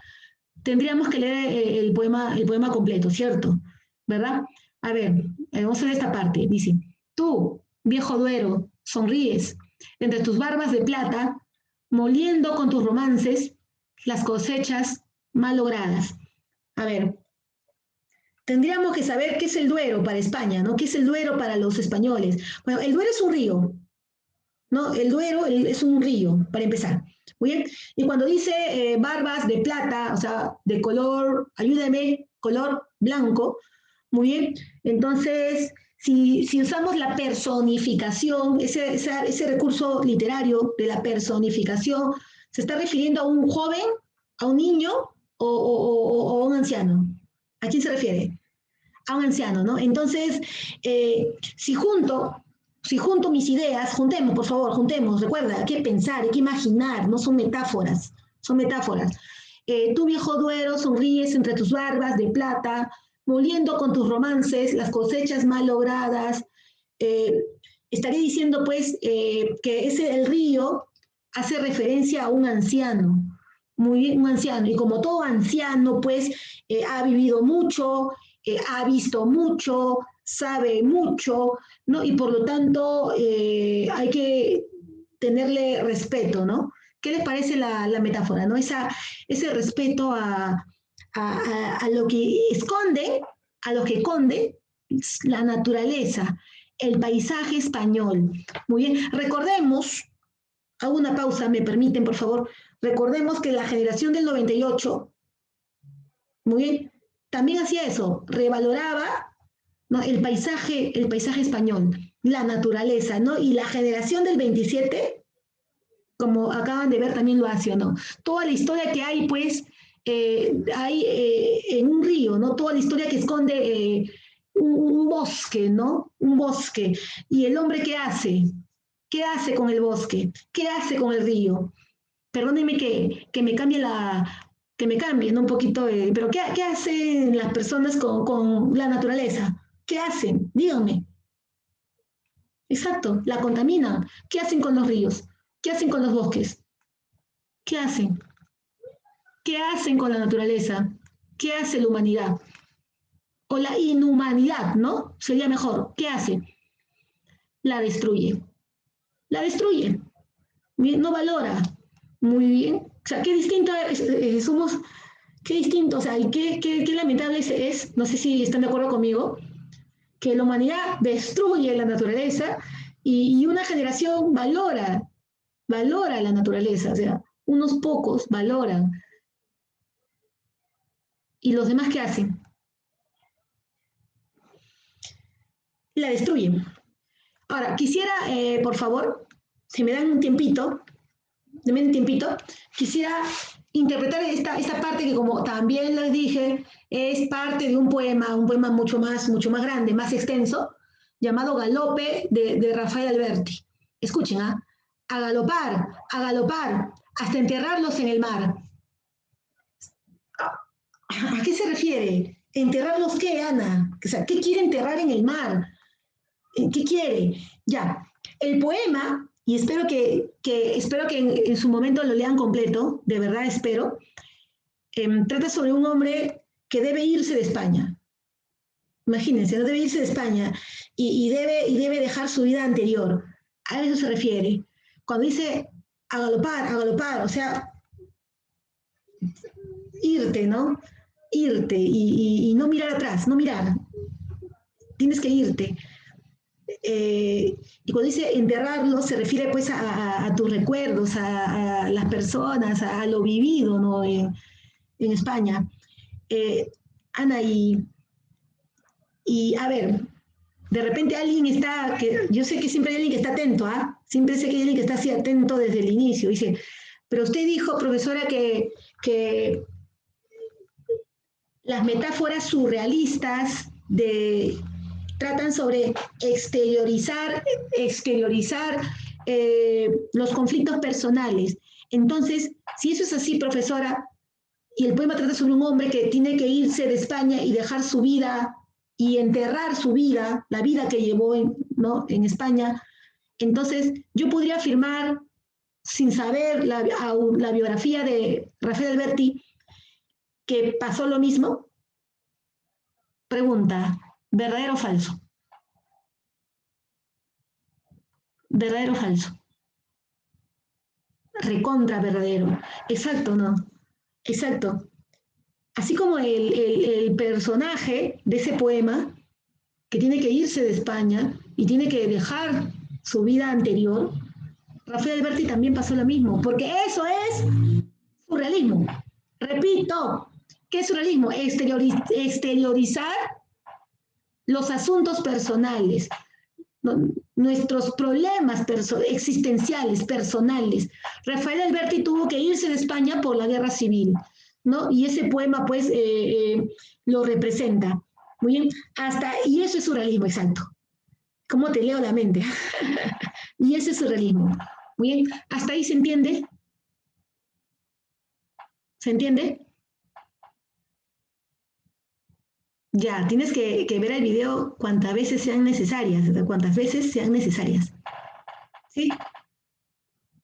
tendríamos que leer el poema completo, ¿cierto? ¿Verdad? A ver, vamos a ver esta parte. Dice, tú, viejo Duero, sonríes entre tus barbas de plata, moliendo con tus romances las cosechas mal logradas. A ver, tendríamos que saber qué es el Duero para España, ¿no? ¿Qué es el Duero para los españoles? Bueno, el Duero es un río, ¿no? El Duero es un río, para empezar. Muy bien. Y cuando dice barbas de plata, o sea, de color, ayúdeme, color blanco, muy bien. Entonces, si usamos la personificación, ese recurso literario de la personificación, ¿se está refiriendo a un joven, a un niño o a un anciano? ¿A quién se refiere? A un anciano, ¿no? Entonces, eh, si junto si junto mis ideas, juntemos, por favor, juntemos, recuerda, hay que pensar, hay que imaginar, no son metáforas, son metáforas. Tú, viejo Duero, sonríes entre tus barbas de plata, moliendo con tus romances las cosechas mal logradas. Eh, Estaría diciendo, pues, que el río hace referencia a un anciano, muy bien, un anciano, y como todo anciano, pues, ha vivido mucho, ha visto mucho, sabe mucho, ¿no? Y por lo tanto hay que tenerle respeto, ¿no? ¿Qué les parece la metáfora, ¿no? Ese respeto a lo que esconde, a lo que esconde la naturaleza, el paisaje español. Muy bien, recordemos, hago una pausa, me permiten, por favor, recordemos que la generación del 98, muy bien, también hacía eso, revaloraba, ¿no? El paisaje español, la naturaleza, ¿no? Y la generación del 27, como acaban de ver, también lo hace, ¿no? Toda la historia que hay, pues, hay en un río, ¿no? Toda la historia que esconde un bosque, ¿no? Un bosque. ¿Y el hombre qué hace? ¿Qué hace con el bosque? ¿Qué hace con el río? Perdónenme que me cambie que me cambie, ¿no? Un poquito, pero ¿qué hacen las personas con la naturaleza? ¿Qué hacen? Díganme. Exacto, la contaminan. ¿Qué hacen con los ríos? ¿Qué hacen con los bosques? ¿Qué hacen? ¿Qué hacen con la naturaleza? ¿Qué hace la humanidad? O la inhumanidad, ¿no? Sería mejor. ¿Qué hace? La destruye. La destruye. No valora. Muy bien. O sea, qué distinto somos, qué distinto, o sea, y qué lamentable no sé si están de acuerdo conmigo, que la humanidad destruye la naturaleza y una generación valora la naturaleza, o sea, unos pocos valoran. ¿Y los demás qué hacen? La destruyen. Ahora, quisiera, por favor, si me dan un tiempito, denme un tiempito, quisiera interpretar esta parte que, como también les dije, es parte de un poema mucho más grande, más extenso, llamado Galope de Rafael Alberti. Escuchen, ¿ah? A galopar, hasta enterrarlos en el mar. ¿A qué se refiere? ¿Enterrarlos qué, Ana? O sea, ¿qué quiere enterrar en el mar? ¿Qué quiere? Ya, el poema, y espero que en su momento lo lean completo, de verdad espero, trata sobre un hombre que debe irse de España. Imagínense, no debe irse de España y debe dejar su vida anterior. A eso se refiere. Cuando dice a galopar, o sea, irte, ¿no? Irte y no mirar atrás, no mirar. Tienes que irte. Y cuando dice enterrarlo, se refiere pues a tus recuerdos, a las personas, a lo vivido, ¿no? En España. Ana, y a ver, de repente alguien está, yo sé que siempre hay alguien que está atento, ¿ah? Siempre sé que hay alguien que está así atento desde el inicio. Dice, pero usted dijo, profesora, que las metáforas surrealistas tratan sobre exteriorizar los conflictos personales. Entonces, si eso es así, profesora, y el poema trata sobre un hombre que tiene que irse de España y dejar su vida y enterrar su vida, la vida que llevó ¿no? en España, entonces yo podría afirmar, sin saber la biografía de Rafael Alberti, que pasó lo mismo. Pregunta, ¿verdadero o falso? ¿Verdadero o falso? Recontra verdadero. Exacto, ¿no? Exacto. Así como el personaje de ese poema, que tiene que irse de España y tiene que dejar su vida anterior, Rafael Alberti también pasó lo mismo, porque eso es surrealismo. Repito, ¿qué es surrealismo? Exteriorizar los asuntos personales, ¿no? Nuestros problemas existenciales, personales. Rafael Alberti tuvo que irse de España por la guerra civil, ¿no? Y ese poema, pues, lo representa. Muy bien, y eso es surrealismo, exacto. ¿Cómo te leo la mente? Y ese es surrealismo. Muy bien, ¿hasta ahí se entiende? ¿Se entiende? Ya, tienes que ver el video cuantas veces sean necesarias, cuantas veces sean necesarias. ¿Sí?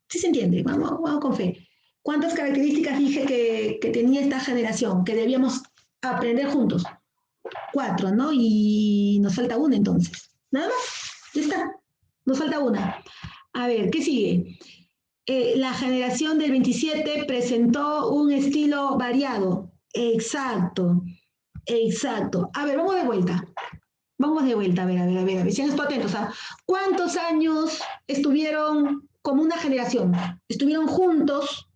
Sí se entiende, vamos con fe. ¿Cuántas características dije que tenía esta generación, que debíamos aprender juntos? 4, ¿no? Y nos falta una entonces. ¿Nada más? Ya está. Nos falta una. A ver, ¿qué sigue? La generación del 27 presentó un estilo variado. Exacto, exacto. A ver, vamos de vuelta. Vamos de vuelta, a ver, a ver. Sean atentos. ¿Ah? ¿Cuántos años estuvieron como una generación? Estuvieron juntos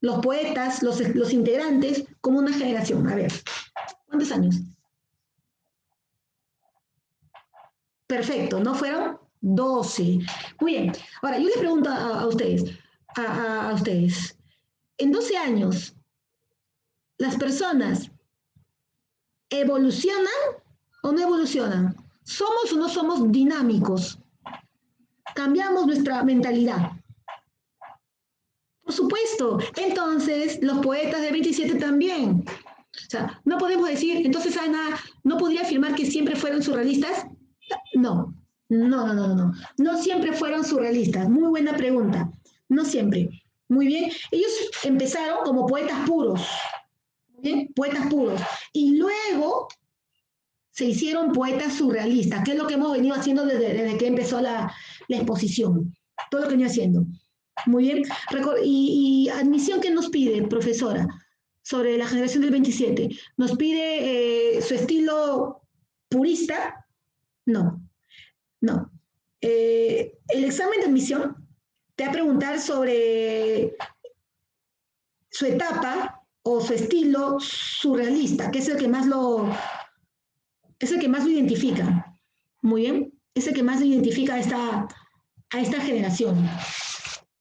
los poetas, los integrantes, como una generación. A ver, ¿cuántos años? Perfecto, ¿no fueron? 12. Muy bien. Ahora, yo les pregunto a ustedes, a ustedes, en 12 años, ¿las personas evolucionan o no evolucionan? ¿Somos o no somos dinámicos? Cambiamos nuestra mentalidad. Por supuesto. Entonces, los poetas de 27 también. O sea, no podemos decir, entonces Ana, ¿no podría afirmar que siempre fueron surrealistas? No, no. No siempre fueron surrealistas. Muy buena pregunta. No siempre. Muy bien. Ellos empezaron como poetas puros. ¿Bien? Poetas puros. Y luego se hicieron poetas surrealistas, que es lo que hemos venido haciendo desde que empezó la exposición. Todo lo que venía haciendo. Muy bien. Y admisión que nos pide, profesora, sobre la generación del 27. ¿Nos pide su estilo purista? No, no. El examen de admisión te va a preguntar sobre su etapa o su estilo surrealista, que es el que más es el que más lo identifica. Muy bien. Es el que más lo identifica a esta generación.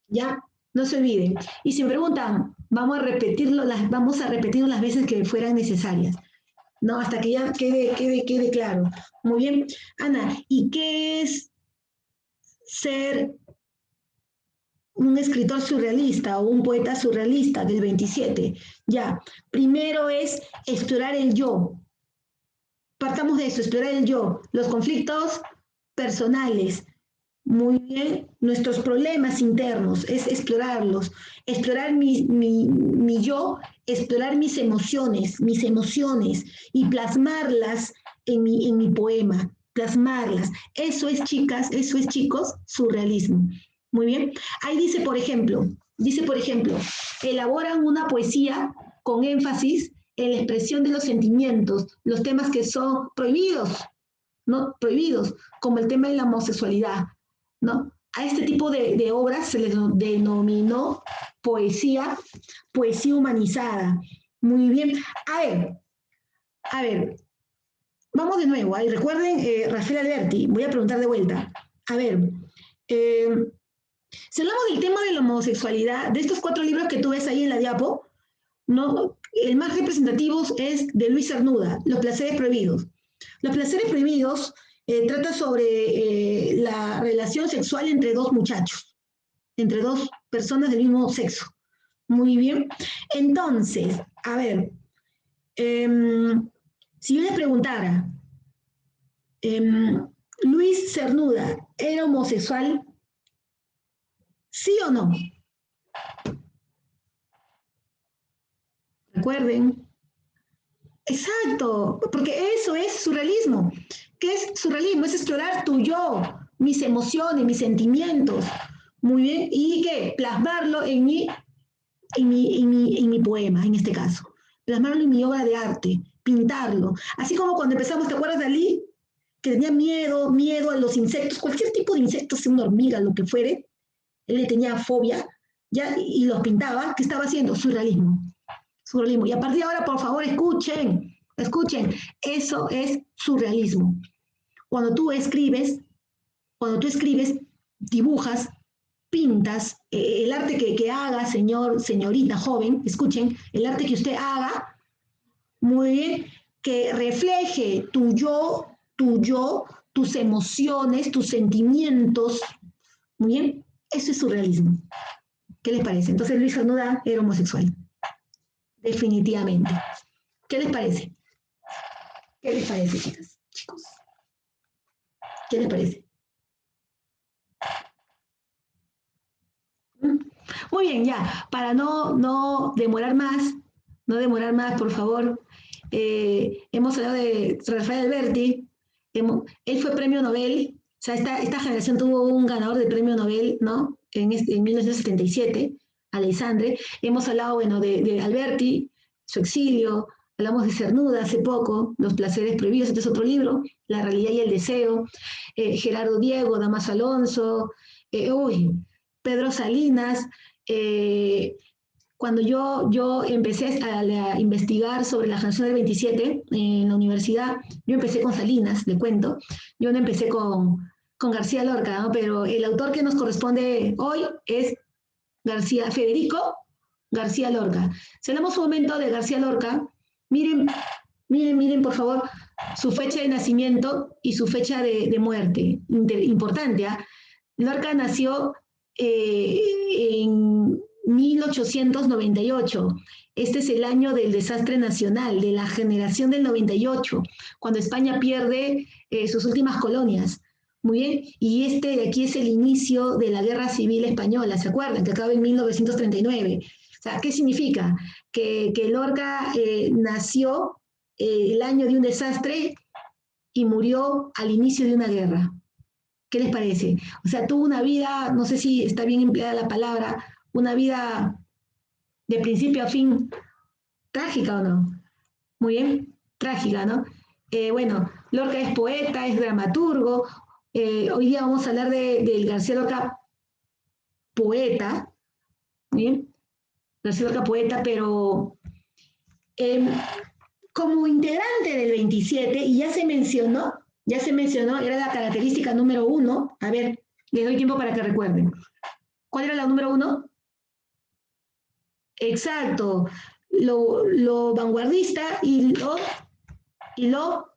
¿Ya? No se olviden. Y si me preguntan, vamos a repetirlo las veces que fueran necesarias. No, hasta que ya quede claro. Muy bien. Ana, ¿y qué es ser un escritor surrealista o un poeta surrealista del 27? Ya, primero es explorar el yo. Partamos de eso, explorar el yo, los conflictos personales, muy bien, nuestros problemas internos, es explorarlos, explorar mi yo, explorar mis emociones y plasmarlas en mi poema, plasmarlas. Eso es, chicas, eso es, chicos, surrealismo. Muy bien. Ahí dice, por ejemplo, elaboran una poesía con énfasis en la expresión de los sentimientos, los temas que son prohibidos, ¿no? Prohibidos, como el tema de la homosexualidad, ¿no? A este tipo de obras se les denominó poesía humanizada. Muy bien. A ver, vamos de nuevo. Ahí recuerden, Rafael Alberti, voy a preguntar de vuelta. A ver, si hablamos del tema de la homosexualidad, de estos 4 libros que tú ves ahí en la diapo, ¿no? El más representativo es de Luis Cernuda, Los placeres prohibidos. Los placeres prohibidos trata sobre la relación sexual entre 2 muchachos, entre 2 personas del mismo sexo. Muy bien. Entonces, a ver, si yo les preguntara, ¿Luis Cernuda era homosexual? ¿Sí o no? Recuerden. Exacto, porque eso es surrealismo. ¿Qué es surrealismo? Es explorar tu yo, mis emociones, mis sentimientos. Muy bien. ¿Y qué? Plasmarlo en mi poema, en este caso. Plasmarlo en mi obra de arte, pintarlo. Así como cuando empezamos, ¿te acuerdas de Dalí? Que tenía miedo a los insectos, cualquier tipo de insecto, sea una hormiga, lo que fuere, él le tenía fobia, ya, y los pintaba. ¿Qué estaba haciendo? Surrealismo. Surrealismo. Y a partir de ahora, por favor, escuchen, eso es surrealismo. Cuando tú escribes, dibujas, pintas, el arte que haga, señor, señorita, joven, escuchen, el arte que usted haga, muy bien, que refleje tu yo, tus emociones, tus sentimientos, muy bien, eso es surrealismo. ¿Qué les parece? Entonces Luis Cernuda era homosexual, definitivamente. ¿Qué les parece? ¿Qué les parece, chicas, chicos? ¿Qué les parece? Muy bien, ya, para no demorar más, por favor, hemos hablado de Rafael Alberti, él fue premio Nobel, o sea, esta generación tuvo un ganador de premio Nobel, ¿no? En 1977, Aleixandre. Hemos hablado, bueno, de Alberti, su exilio, hablamos de Cernuda hace poco, Los placeres prohibidos, este es otro libro, La realidad y el deseo, Gerardo Diego, Damaso Alonso, Pedro Salinas. Cuando yo empecé a investigar sobre la generación del 27 en la universidad, yo empecé con Salinas, le cuento. Yo no empecé con García Lorca, ¿no? Pero el autor que nos corresponde hoy es Federico García Lorca. Si hablamos un momento de García Lorca, miren, por favor, su fecha de nacimiento y su fecha de muerte. Importante, ¿eh? Lorca nació en 1898. Este es el año del desastre nacional, de la generación del 98, cuando España pierde sus últimas colonias. Muy bien, y este de aquí es el inicio de la Guerra Civil Española, ¿se acuerdan? Que acaba en 1939. O sea, ¿qué significa? Que Lorca nació el año de un desastre y murió al inicio de una guerra. ¿Qué les parece? O sea, tuvo una vida, no sé si está bien empleada la palabra, una vida de principio a fin trágica o no. Muy bien, trágica, ¿no? Bueno, Lorca es poeta, es dramaturgo. Hoy día vamos a hablar del García Lorca poeta, ¿bien? García Lorca poeta, pero como integrante del 27, y ya se mencionó, era la característica número 1. A ver, les doy tiempo para que recuerden. ¿Cuál era la número 1? Exacto, lo vanguardista y lo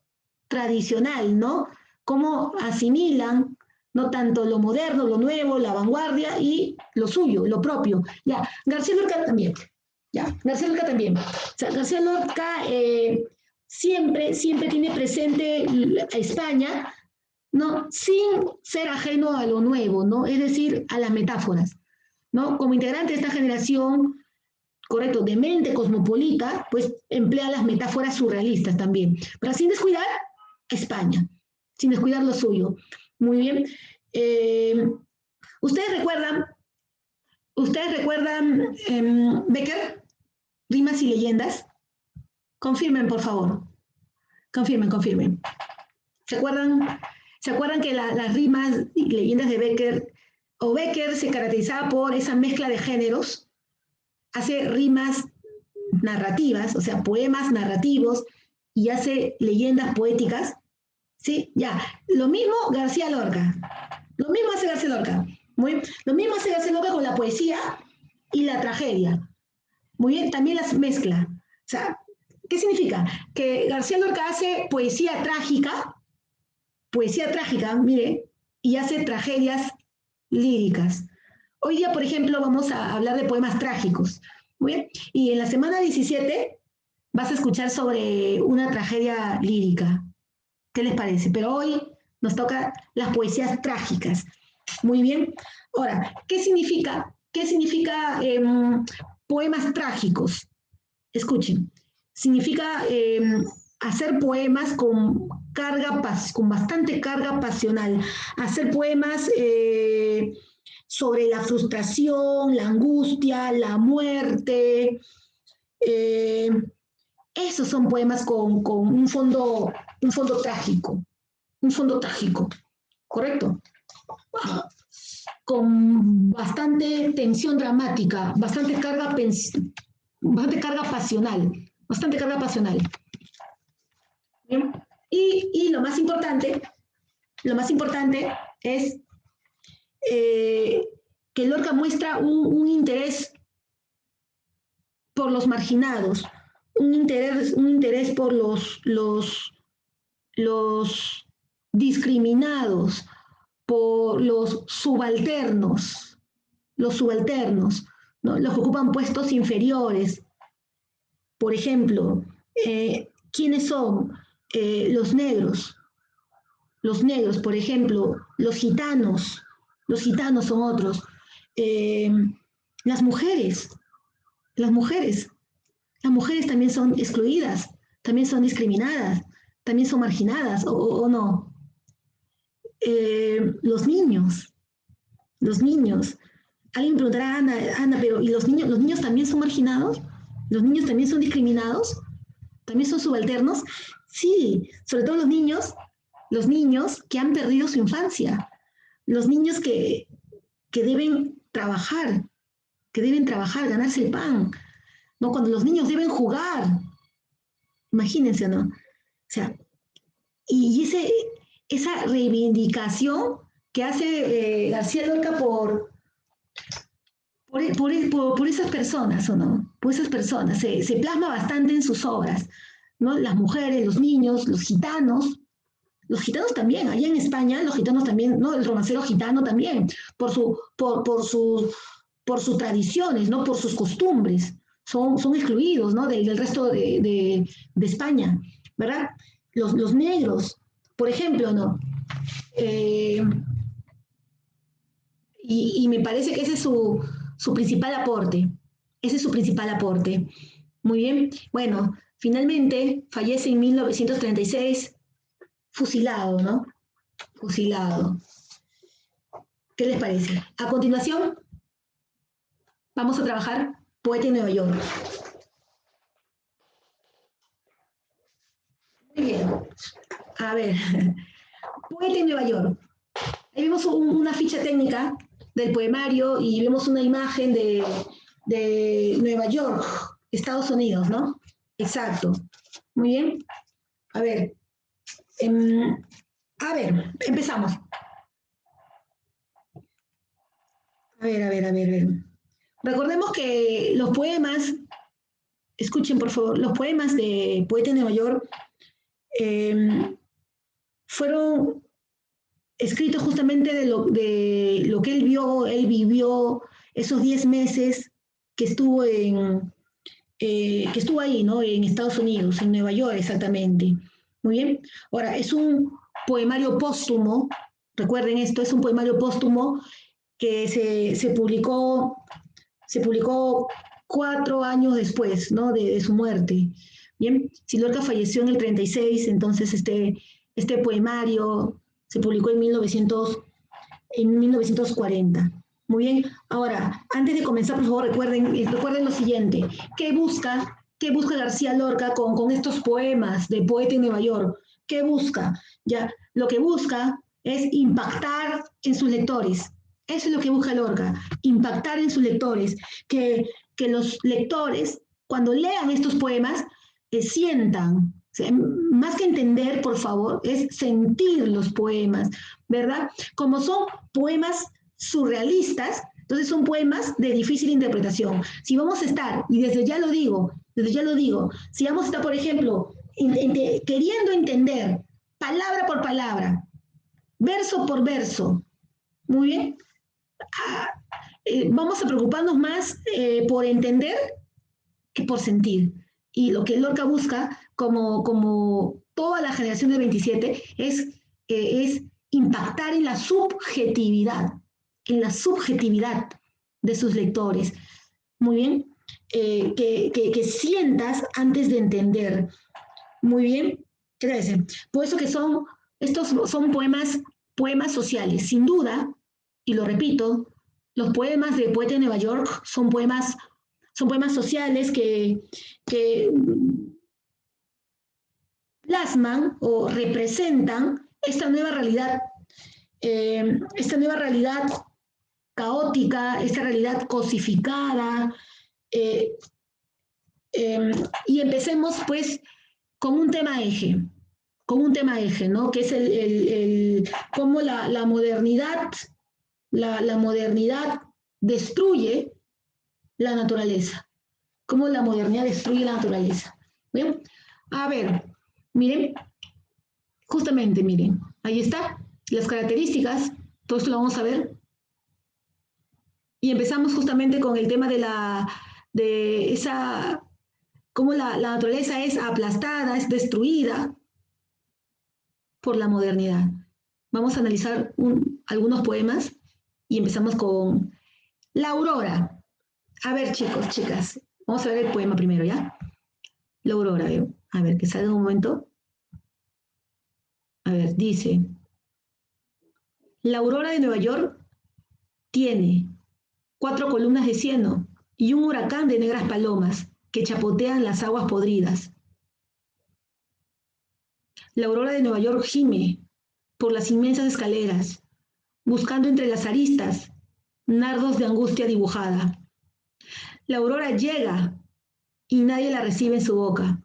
tradicional, ¿no? Cómo asimilan, no tanto lo moderno, lo nuevo, la vanguardia y lo suyo, lo propio. Ya, García Lorca también. Ya, García Lorca también. O sea, García Lorca siempre tiene presente a España, ¿no? Sin ser ajeno a lo nuevo, ¿no? Es decir, a las metáforas, ¿no? Como integrante de esta generación, correcto, de mente cosmopolita, pues emplea las metáforas surrealistas también, pero sin descuidar España, sin descuidar lo suyo. Muy bien. ¿Ustedes recuerdan Becker, Rimas y Leyendas? Confirmen, por favor. Confirmen. ¿Se acuerdan que las rimas y leyendas de Becker se caracterizaba por esa mezcla de géneros? Hace rimas narrativas, o sea, poemas narrativos, y hace leyendas poéticas, ¿sí? Ya, lo mismo García Lorca, lo mismo hace García Lorca, muy bien, lo mismo hace García Lorca con la poesía y la tragedia, muy bien, también las mezcla, o sea, ¿qué significa? Que García Lorca hace poesía trágica, mire, y hace tragedias líricas. Hoy día, por ejemplo, vamos a hablar de poemas trágicos. Muy bien. Y en la semana 17 vas a escuchar sobre una tragedia lírica. ¿Qué les parece? Pero hoy nos toca las poesías trágicas. Muy bien. Ahora, ¿qué significa poemas trágicos? Escuchen. Significa hacer poemas con bastante carga pasional. Hacer poemas sobre la frustración, la angustia, la muerte. Esos son poemas con un fondo trágico, ¿correcto? con bastante tensión dramática, bastante carga pasional, bastante carga pasional. ¿Bien? Y lo más importante es que Lorca muestra un interés por los marginados, un interés por los discriminados, por los subalternos, ¿no? Los que ocupan puestos inferiores. Por ejemplo, ¿quiénes son? Los negros, por ejemplo, los gitanos son otros. Las mujeres también son excluidas, también son discriminadas, también son marginadas, o no. Los niños. Alguien preguntará, Ana, pero ¿y los niños también son marginados? ¿Los niños también son discriminados? ¿También son subalternos? Sí, sobre todo los niños que han perdido su infancia, los niños que deben trabajar, ganarse el pan, ¿no? Cuando los niños deben jugar, imagínense, ¿no? O sea, y esa reivindicación que hace García Lorca por esas personas, ¿o no? Por esas personas, se plasma bastante en sus obras, ¿no? Las mujeres, los niños, los gitanos también, allá en España, los gitanos también, ¿no? El romancero gitano también, por sus tradiciones, ¿no? Por sus costumbres, son excluidos, ¿no? Del resto de España, ¿verdad? Los negros, por ejemplo, ¿no? Y me parece que ese es su principal aporte. Ese es su principal aporte. Muy bien. Bueno, finalmente fallece en 1936, fusilado, ¿no? Fusilado. ¿Qué les parece? A continuación, vamos a trabajar Poeta en Nueva York. Muy bien. A ver, Poeta en Nueva York. Ahí vemos una ficha técnica del poemario y vemos una imagen de Nueva York, Estados Unidos, ¿no? Exacto. Muy bien. A ver, empezamos. A ver. Recordemos que los poemas, escuchen por favor, los poemas de Poeta en Nueva York fueron escritos justamente de lo que él vivió esos 10 meses que estuvo ahí, ¿no? En Estados Unidos, en Nueva York exactamente. Muy bien. Ahora, es un poemario póstumo, recuerden esto, es un poemario póstumo que se publicó 4 años después, ¿no? de su muerte. Bien, si Lorca falleció en el 36, entonces este poemario se publicó en 1940. Muy bien, ahora, antes de comenzar, por favor, recuerden lo siguiente. ¿Qué busca García Lorca con estos poemas de Poeta en Nueva York? ¿Qué busca? Ya, lo que busca es impactar en sus lectores. Eso es lo que busca Lorca, impactar en sus lectores, que los lectores, cuando lean estos poemas, sientan, o sea, más que entender, por favor, es sentir los poemas, ¿verdad? Como son poemas surrealistas, entonces son poemas de difícil interpretación. Si vamos a estar, y desde ya lo digo, si vamos a estar, por ejemplo, queriendo entender palabra por palabra, verso por verso, muy bien, vamos a preocuparnos más por entender que por sentir. Y lo que Lorca busca, como toda la generación del 27, es impactar en la subjetividad de sus lectores. Muy bien, que sientas antes de entender. Muy bien, gracias. Por eso que estos son poemas sociales, sin duda, y lo repito, los poemas de Poeta de Nueva York son poemas sociales que plasman o representan esta nueva realidad caótica, esta realidad cosificada, y empecemos pues con un tema eje, ¿no? Que es cómo la modernidad, la modernidad destruye la naturaleza, cómo la modernidad destruye la naturaleza. ¿Bien? A ver, miren, justamente, miren, ahí está, las características, todo esto lo vamos a ver. Y empezamos justamente con el tema de esa, cómo la naturaleza es aplastada, es destruida por la modernidad. Vamos a analizar algunos poemas y empezamos con La Aurora. A ver, chicos, chicas, vamos a ver el poema primero, ¿ya? La Aurora, a ver, que salga un momento. A ver, dice, la aurora de Nueva York tiene 4 columnas de cieno y un huracán de negras palomas que chapotean las aguas podridas. La aurora de Nueva York gime por las inmensas escaleras, buscando entre las aristas nardos de angustia dibujada. La aurora llega y nadie la recibe en su boca,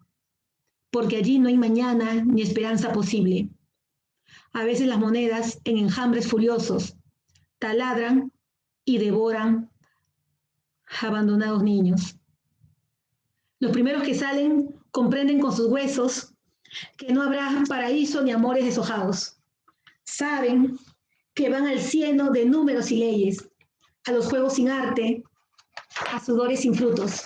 porque allí no hay mañana ni esperanza posible. A veces las monedas, en enjambres furiosos, taladran y devoran abandonados niños. Los primeros que salen comprenden con sus huesos que no habrá paraíso ni amores deshojados. Saben que van al cieno de números y leyes, a los juegos sin arte, a sudores sin frutos.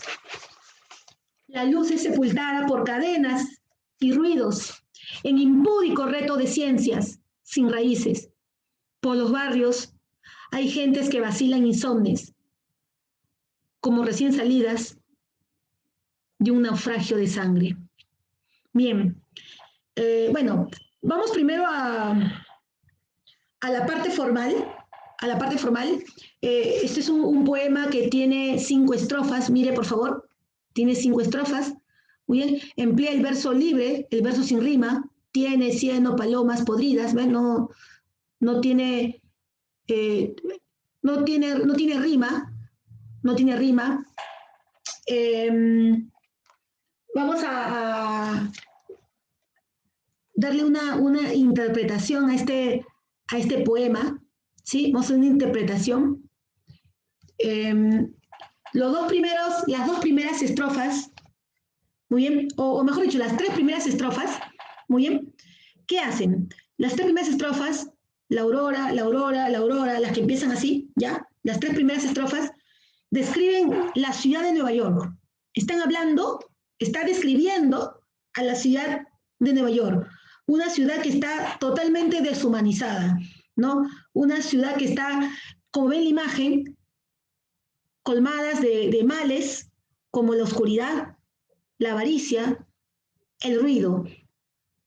La luz es sepultada por cadenas y ruidos, en impúdico reto de ciencias sin raíces. Por los barrios hay gentes que vacilan insomnes, como recién salidas de un naufragio de sangre. Bien, bueno, vamos primero a la parte formal. Este es un poema que tiene 5 estrofas, mire por favor, tiene 5 estrofas. Muy bien, emplea el verso libre, el verso sin rima, tiene cieno, palomas podridas, ¿ven? No tiene rima, no tiene rima. Vamos a darle una interpretación a este poema, ¿sí? Vamos a hacer una interpretación. Las dos primeras estrofas, muy bien, o mejor dicho, las 3 primeras estrofas, muy bien, ¿qué hacen? Las 3 primeras estrofas, la aurora, las que empiezan así, ¿ya? Las 3 primeras estrofas describen la ciudad de Nueva York. Está describiendo a la ciudad de Nueva York, una ciudad que está totalmente deshumanizada, ¿no? Una ciudad que está, como ven la imagen, colmadas de males como la oscuridad, la avaricia, el ruido.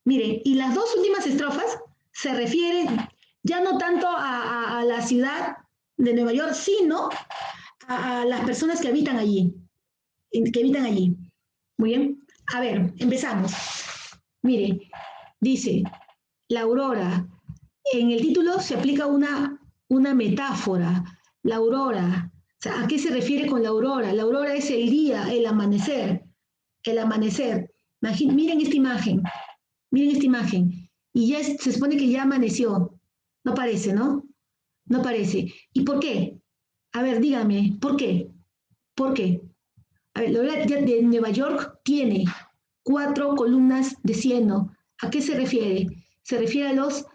Miren, y las 2 últimas estrofas se refieren ya no tanto a la ciudad de Nueva York, sino a las personas que habitan allí. Muy bien. A ver, empezamos. Mire, dice, la aurora. En el título se aplica una metáfora. La aurora. O sea, ¿a qué se refiere con la aurora? La aurora es el día, el amanecer. El amanecer. Miren esta imagen. Y ya se supone que ya amaneció. No parece, ¿no? No parece. ¿Y por qué? A ver, dígame, ¿por qué? ¿Por qué? A ver, la aurora de Nueva York tiene 4 columnas de cieno. ¿A qué se refiere? Se refiere a los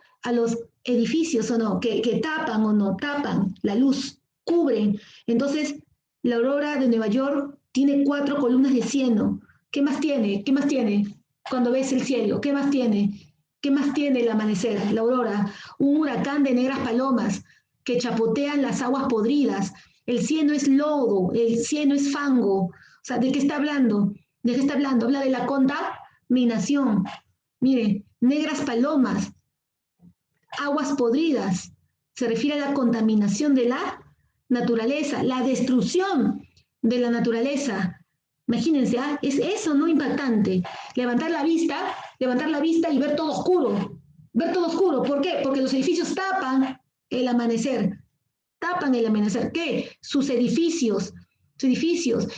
edificios, ¿o no? Que tapan o no, tapan la luz, cubren. Entonces, la aurora de Nueva York tiene 4 columnas de cieno. ¿Qué más tiene? ¿Qué más tiene? Cuando ves el cielo, ¿qué más tiene? ¿Qué más tiene el amanecer, la aurora? Un huracán de negras palomas que chapotean las aguas podridas. El cieno es lodo, el cieno es fango. O sea, ¿de qué está hablando? ¿De qué está hablando? Habla de la contaminación. Mire, negras palomas, aguas podridas. Se refiere a la contaminación de la naturaleza, la destrucción de la naturaleza. Imagínense, es eso, ¿no? Impactante. Levantar la vista y ver todo oscuro. Ver todo oscuro. ¿Por qué? Porque los edificios tapan el amanecer. tapan el amanecer. ¿Qué? Sus edificios.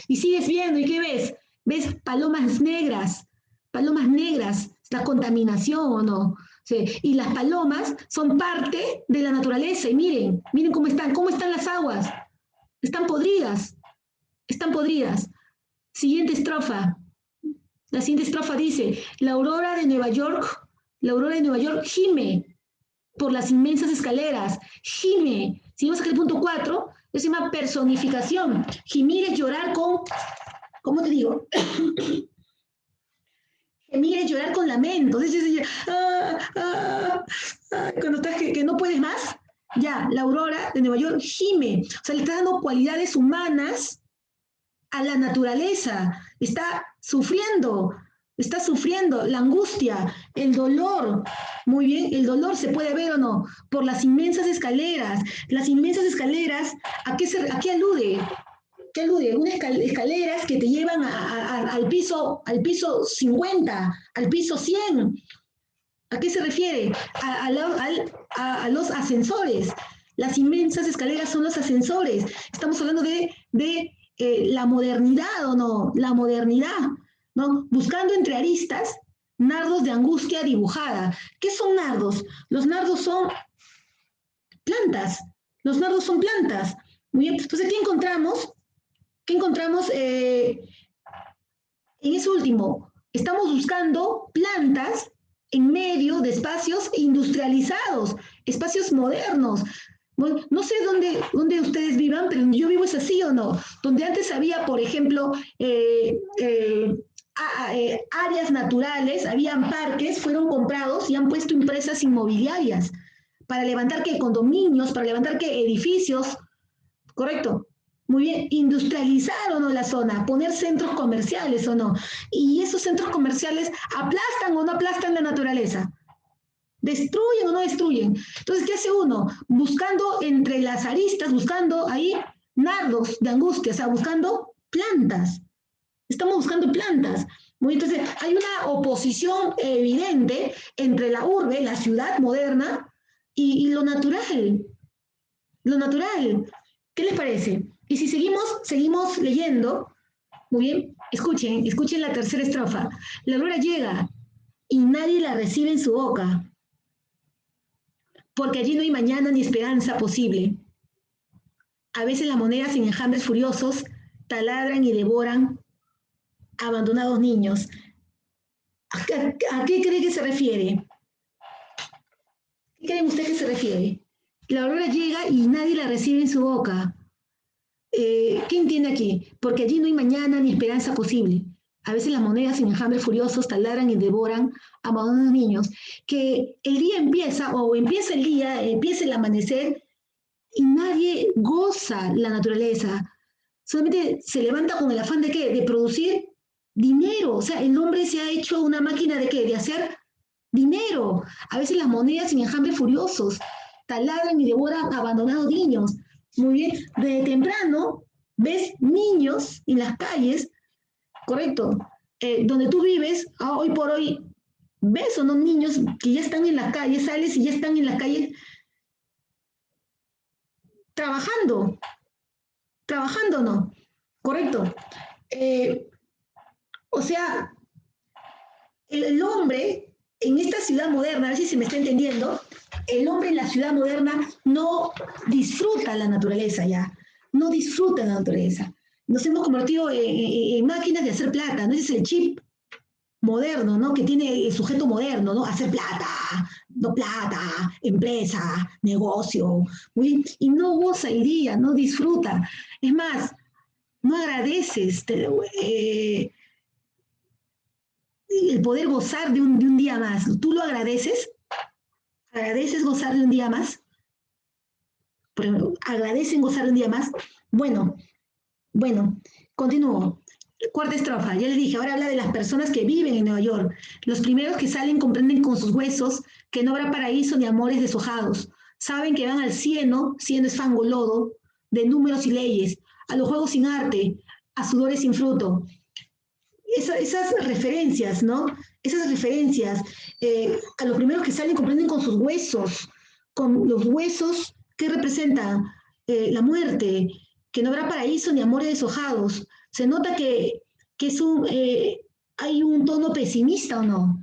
Y sigues viendo, ¿y qué ves? ¿Ves palomas negras? Palomas negras, la contaminación o no. Sí. Y las palomas son parte de la naturaleza. Y miren cómo están las aguas. Están podridas. Siguiente estrofa. La siguiente estrofa dice, la aurora de Nueva York gime por las inmensas escaleras, gime. Si vamos a el punto 4, se llama personificación. Gimir es llorar con, ¿cómo te digo? Gemir es llorar con lamento. Cuando estás que no puedes más, ya, la aurora de Nueva York gime. O sea, le está dando cualidades humanas a la naturaleza. Está sufriendo la angustia, el dolor. Muy bien, el dolor se puede ver o no, por las inmensas escaleras. Las inmensas escaleras, ¿a qué alude? ¿Qué alude? Unas escaleras que te llevan al piso 50, al piso 100. ¿A qué se refiere? A los ascensores. Las inmensas escaleras son los ascensores. Estamos hablando de la modernidad o no, la modernidad, ¿no? Buscando entre aristas nardos de angustia dibujada. ¿Qué son nardos? Los nardos son plantas. Muy bien, entonces, ¿qué encontramos? En eso último? Estamos buscando plantas en medio de espacios industrializados, espacios modernos. Bueno, no sé dónde ustedes vivan, pero yo vivo es así o no. Donde antes había, por ejemplo, áreas naturales, habían parques, fueron comprados y han puesto empresas inmobiliarias para levantar ¿qué? Condominios, para levantar ¿qué? Edificios, ¿correcto? Muy bien, industrializar o no la zona, poner centros comerciales o no. Y esos centros comerciales aplastan o no aplastan la naturaleza. ¿Destruyen o no destruyen? Entonces, ¿qué hace uno? Buscando entre las aristas, buscando ahí nardos de angustia, o sea, buscando plantas. Estamos buscando plantas. Entonces, hay una oposición evidente entre la urbe, la ciudad moderna, y lo natural. Lo natural. ¿Qué les parece? Y si seguimos leyendo, muy bien, escuchen la tercera estrofa. La aurora llega y nadie la recibe en su boca, porque allí no hay mañana ni esperanza posible. A veces las monedas en enjambres furiosos taladran y devoran abandonados niños. ¿A qué cree que se refiere? ¿Qué creen ustedes que se refiere? La aurora llega y nadie la recibe en su boca. ¿Qué entiende aquí? Porque allí no hay mañana ni esperanza posible. A veces las monedas en enjambres furiosos taladran y devoran a abandonados niños. Que el día empieza el amanecer y nadie goza la naturaleza. Solamente se levanta con el afán de ¿qué? De producir dinero. O sea, el hombre se ha hecho una máquina de ¿qué? De hacer dinero. A veces las monedas en enjambres furiosos taladran y devoran a abandonados niños. Muy bien, desde temprano ves niños en las calles, correcto, donde tú vives, hoy por hoy, ves o no niños que ya están en las calles, sales y ya están en las calles trabajando o no, correcto. O sea, el hombre en esta ciudad moderna, a ver si se me está entendiendo, el hombre en la ciudad moderna no disfruta la naturaleza ya, no disfruta la naturaleza. Nos hemos convertido en máquinas de hacer plata, ¿no? Ese es el chip moderno, ¿no? Que tiene el sujeto moderno, ¿no? Hacer plata, no plata, empresa, negocio, muy, y no goza el día, no disfruta. Es más, no agradeces el poder gozar de un día más. ¿Tú lo agradeces? ¿Agradeces gozar de un día más? ¿Agradecen gozar de un día más? Bueno, continúo. Cuarta estrofa, ya les dije, ahora habla de las personas que viven en Nueva York. Los primeros que salen comprenden con sus huesos que no habrá paraíso ni amores deshojados. Saben que van al cielo, siendo es fango lodo, de números y leyes, a los juegos sin arte, a sudores sin fruto. Esas referencias, ¿no? Esas referencias a los primeros que salen comprenden con sus huesos, con los huesos que representan la muerte, que no habrá paraíso ni amores deshojados. Se nota que hay un tono pesimista o no.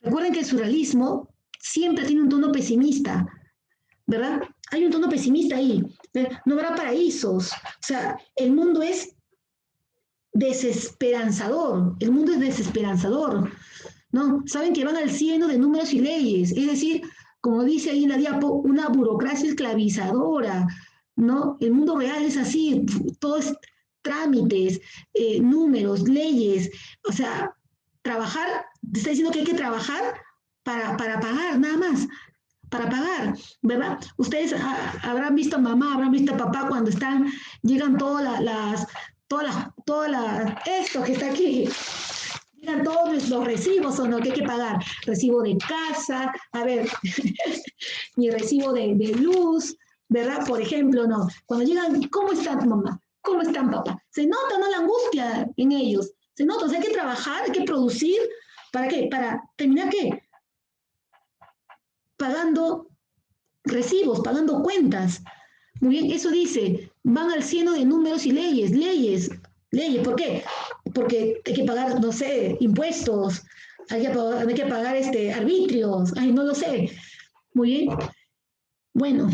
Recuerden que el surrealismo siempre tiene un tono pesimista, ¿verdad? Hay un tono pesimista ahí. No habrá paraísos. O sea, el mundo es desesperanzador. El mundo es desesperanzador. ¿No? Saben que van al cielo de números y leyes. Es decir, como dice ahí en la diapo, una burocracia esclavizadora. ¿No? El mundo real es así. Todo es trámites, números, leyes. O sea, trabajar, te está diciendo que hay que trabajar para pagar, nada más para pagar, ¿verdad? Ustedes habrán visto a mamá, habrán visto a papá cuando llegan esto que está aquí, llegan todos los recibos o no, que hay que pagar. Recibo de casa, a ver, mi recibo de luz, ¿verdad? Por ejemplo, no. Cuando llegan, ¿cómo están mamá? ¿Cómo están papá? Se nota, ¿no? La angustia en ellos. Se nota, o sea, hay que trabajar, hay que producir. ¿Para qué? Para terminar, ¿qué? Pagando recibos, pagando cuentas. Muy bien, eso dice, van al cielo de números y leyes, leyes, leyes. ¿Por qué? Porque hay que pagar, no sé, impuestos, hay que pagar arbitrios, ay, no lo sé. Muy bien. Bueno,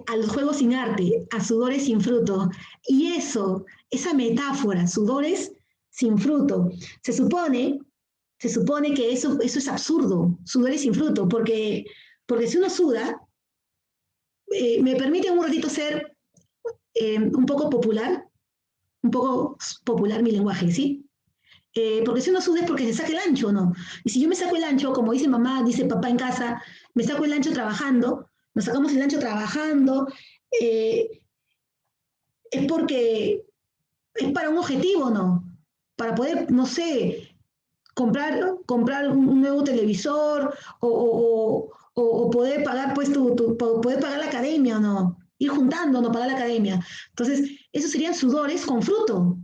a los juegos sin arte, a sudores sin fruto. Y eso, esa metáfora, sudores sin fruto, se supone que eso es absurdo, sudores sin fruto, porque si uno suda, me permite un ratito ser un poco popular mi lenguaje, ¿sí? Porque si uno suda es porque se saca el ancho, ¿no? Y si yo me saco el ancho, como dice mamá, dice papá en casa, me saco el ancho trabajando, nos sacamos el ancho trabajando, eh, es porque es para un objetivo, ¿no? Para poder, no sé, comprar un nuevo televisor o poder pagar pues poder pagar la academia o no, ir juntando, no pagar la academia. Entonces, esos serían sudores con fruto,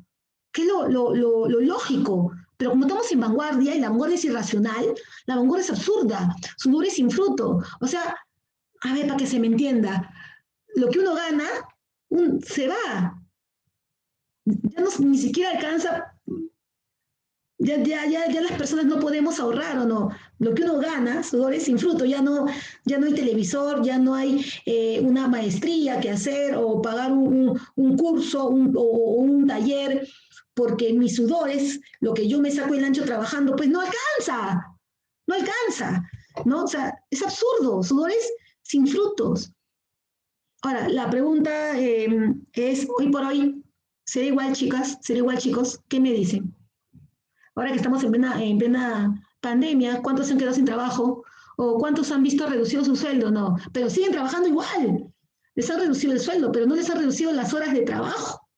que es lo lógico. Pero como estamos en vanguardia y la vanguardia es irracional, la vanguardia es absurda, sudores sin fruto. O sea, a ver, para que se me entienda, lo que uno gana se va, ya no, ni siquiera alcanza ya las personas no podemos ahorrar o no. Lo que uno gana, sudores sin fruto, ya no hay televisor, ya no hay una maestría que hacer o pagar un curso o un taller, porque mis sudores, lo que yo me saco el ancho trabajando, pues no alcanza, ¿no? O sea, es absurdo, sudores sin frutos. Ahora, la pregunta es, hoy por hoy, ¿será igual, chicas? ¿Será igual, chicos? ¿Qué me dicen? Ahora que estamos en plena pandemia, ¿cuántos se han quedado sin trabajo? ¿O cuántos han visto reducido su sueldo? No, pero siguen trabajando igual. Les han reducido el sueldo, pero no les han reducido las horas de trabajo,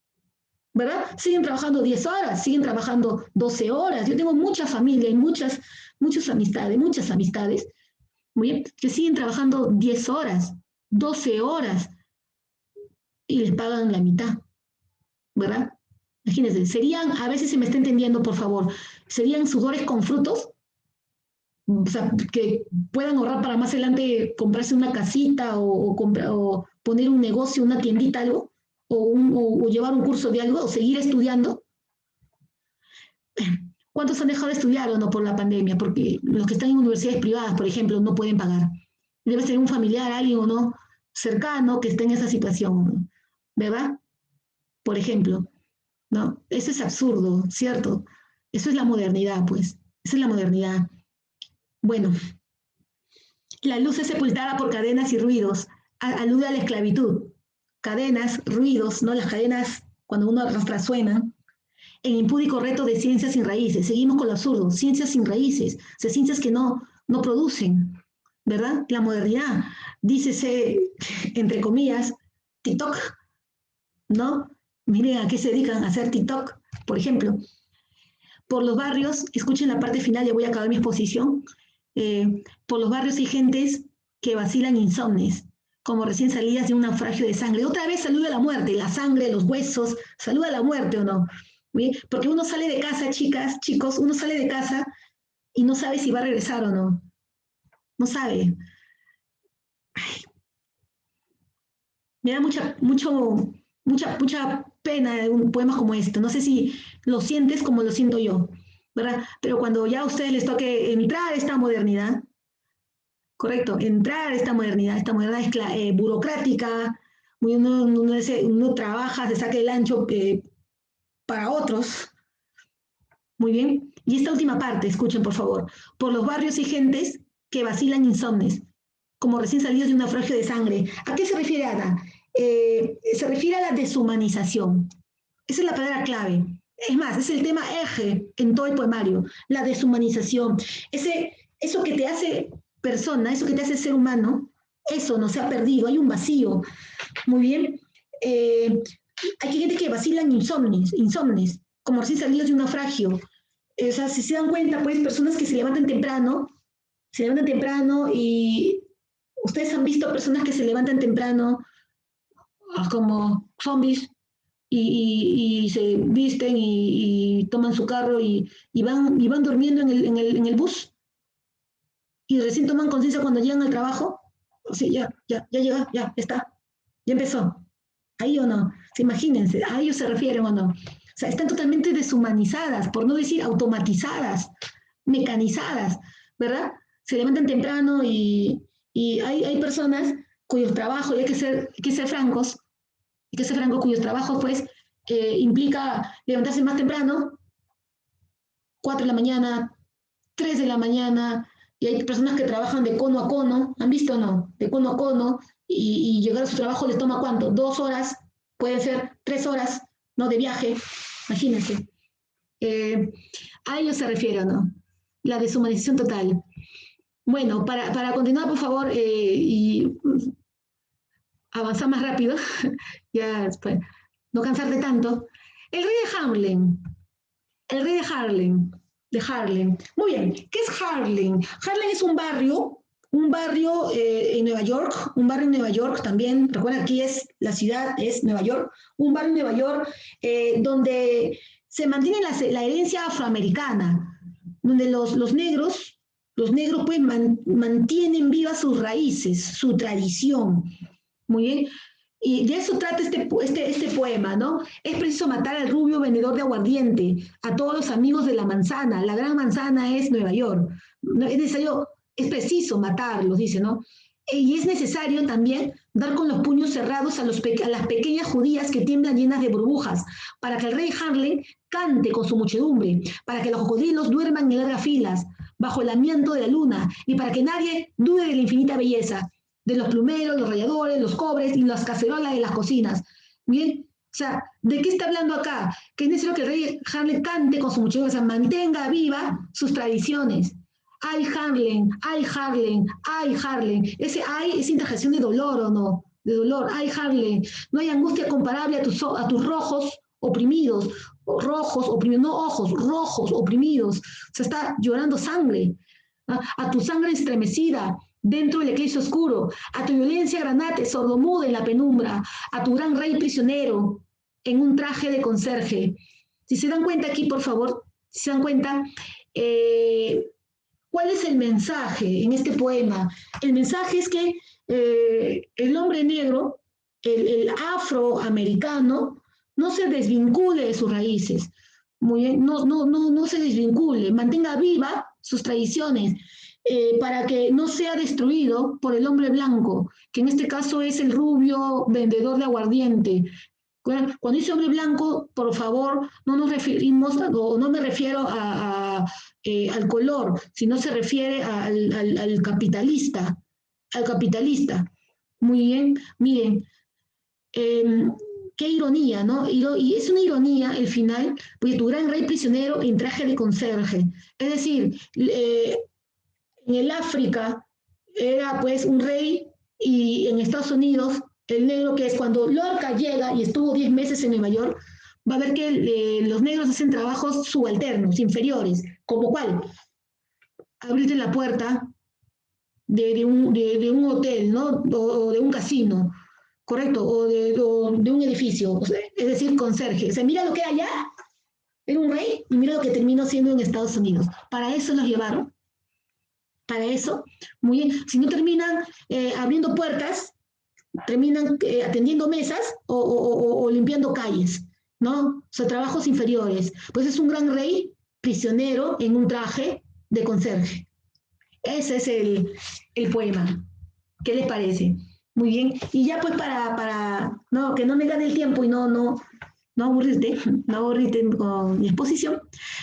¿verdad? Siguen trabajando 10 horas, siguen trabajando 12 horas. Yo tengo mucha familia y muchas amistades, muy bien, que siguen trabajando 10 horas, 12 horas y les pagan la mitad, ¿verdad? Imagínense, a ver si se me está entendiendo, por favor, serían sudores con frutos, o sea, que puedan ahorrar para más adelante comprarse una casita o poner un negocio, una tiendita, algo, o llevar un curso de algo, o seguir estudiando. ¿Cuántos han dejado de estudiar o no por la pandemia? Porque los que están en universidades privadas, por ejemplo, no pueden pagar. Debe ser un familiar, alguien o no cercano que esté en esa situación, ¿verdad? Por ejemplo, ¿no? Eso es absurdo, ¿cierto? Eso es la modernidad, pues. Esa es la modernidad. Bueno, la luz es sepultada por cadenas y ruidos. Alude a la esclavitud. Cadenas, ruidos, ¿no? Las cadenas, cuando uno arrastra, suenan. El impúdico reto de ciencias sin raíces. Seguimos con lo absurdo. Ciencias sin raíces. O sea, ciencias que no producen, ¿verdad? La modernidad. Dícese, entre comillas, TikTok, ¿no? Miren a qué se dedican a hacer TikTok, por ejemplo. Por los barrios, escuchen la parte final, ya voy a acabar mi exposición. Por los barrios hay gentes que vacilan insomnes, como recién salidas de un naufragio de sangre. Otra vez saluda a la muerte, la sangre, los huesos, saluda a la muerte o no. ¿Bien? Porque uno sale de casa, chicas, chicos, uno sale de casa y no sabe si va a regresar o no. No sabe. Me da mucha pena de un poema como este. No sé si lo sientes como lo siento yo, ¿verdad? Pero cuando ya a ustedes les toque entrar a esta modernidad, correcto, entrar a esta modernidad burocrática, uno trabaja, se saca el ancho para otros, muy bien. Y esta última parte, escuchen por favor, por los barrios y gentes que vacilan insomnes, como recién salidos de un naufragio de sangre. ¿A qué se refiere Ana? Se refiere a la deshumanización. Esa es la palabra clave. Es más, es el tema eje en todo el poemario, la deshumanización. Eso que te hace persona, eso que te hace ser humano, eso no se ha perdido, hay un vacío. Muy bien. Hay gente que vacilan insomnes, como recién salidos de un naufragio. O sea, si se dan cuenta, pues, personas que se levantan temprano y ustedes han visto personas que se levantan temprano como zombies y se visten y toman su carro y van durmiendo en el bus y recién toman conciencia cuando llegan al trabajo. O sea, ya llega, ya está, ya empezó. Ahí o no, se imagínense, a ellos se refieren o no. O sea, están totalmente deshumanizadas, por no decir automatizadas, mecanizadas, ¿verdad? Se levantan temprano y hay personas cuyos trabajos, y hay que ser francos, hay que ser francos, cuyos trabajos pues implica levantarse más temprano, 4 de la mañana, 3 de la mañana, y hay personas que trabajan de cono a cono, ¿han visto o no? De cono a cono, y llegar a su trabajo les toma ¿cuánto? 2 horas, pueden ser 3 horas, ¿no? De viaje, imagínense. Eh, a ello se refiere o no, la deshumanización total. Bueno, para continuar, por favor, y avanzar más rápido, ya después, no cansarte tanto. El rey de Hamlin, el rey de Harlem. Muy bien, ¿qué es Harlem? Harlem es un barrio en Nueva York, un barrio en Nueva York también, recuerda aquí es la ciudad, es Nueva York, un barrio en Nueva York donde se mantiene la herencia afroamericana, donde los negros pues mantienen vivas sus raíces, su tradición. Muy bien. Y de eso trata este poema, ¿no? Es preciso matar al rubio vendedor de aguardiente, a todos los amigos de la manzana. La gran manzana es Nueva York. No, es preciso matarlos, dice, ¿no? Y es necesario también dar con los puños cerrados a las pequeñas judías que tiemblan llenas de burbujas, para que el rey Harlem cante con su muchedumbre, para que los cocodrilos duerman en largas filas, bajo el amianto de la luna, y para que nadie dude de la infinita belleza de los plumeros, los ralladores, los cobres y las cacerolas de las cocinas. Bien, o sea, ¿de qué está hablando acá? Que es necesario que el rey Harlem cante con su muchedumbre, o sea, mantenga viva sus tradiciones. Ay, Harlem, ay, Harlem, ay, Harlem. Ese ay es interjección de dolor o no, de dolor. Ay, Harlem, no hay angustia comparable a tus rojos oprimidos, rojos oprimidos, no ojos, rojos oprimidos. O sea, está llorando sangre. A tu sangre estremecida, dentro del eclipse oscuro, a tu violencia granate, sordomuda en la penumbra, a tu gran rey prisionero en un traje de conserje. Si se dan cuenta aquí, por favor, si se dan cuenta, eh, ¿cuál es el mensaje en este poema? El mensaje es que el hombre negro, el afroamericano, no se desvincule de sus raíces, muy bien, no se desvincule, mantenga viva sus tradiciones, para que no sea destruido por el hombre blanco, que en este caso es el rubio vendedor de aguardiente. Cuando dice hombre blanco, por favor, no nos referimos, o no me refiero al color, sino se refiere al capitalista, al capitalista. Muy bien, miren, eh, qué ironía, ¿no? Y es una ironía el final, porque tu gran rey prisionero en traje de conserje. Es decir, en el África era pues un rey y en Estados Unidos el negro, que es cuando Lorca llega y estuvo 10 meses en Nueva York, va a ver que los negros hacen trabajos subalternos, inferiores, como cuál, abrirte la puerta de un hotel, ¿no? O de un casino, correcto, o de un edificio, o sea, es decir, conserje. O sea, mira lo que hay allá, era un rey, y mira lo que terminó siendo en Estados Unidos. Para eso los llevaron, para eso, muy bien. Si no terminan abriendo puertas, terminan atendiendo mesas o limpiando calles, ¿no? O sea, trabajos inferiores. Pues es un gran rey prisionero en un traje de conserje. Ese es el poema. ¿Qué les parece? Muy bien. Y ya pues para no, que no me gane el tiempo y no aburrirte, no aburrirte con mi exposición,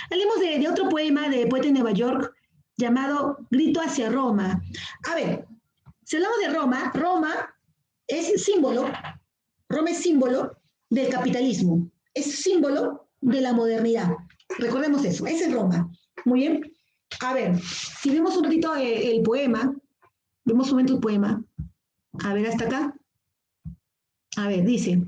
hablemos de otro poema de poeta de Nueva York llamado Grito hacia Roma. A ver, si hablamos de Roma, Roma es símbolo del capitalismo, es símbolo de la modernidad. Recordemos eso, ese es Roma. Muy bien. A ver, si vemos un ratito el poema, vemos un momento el poema. A ver, hasta acá. A ver, dice,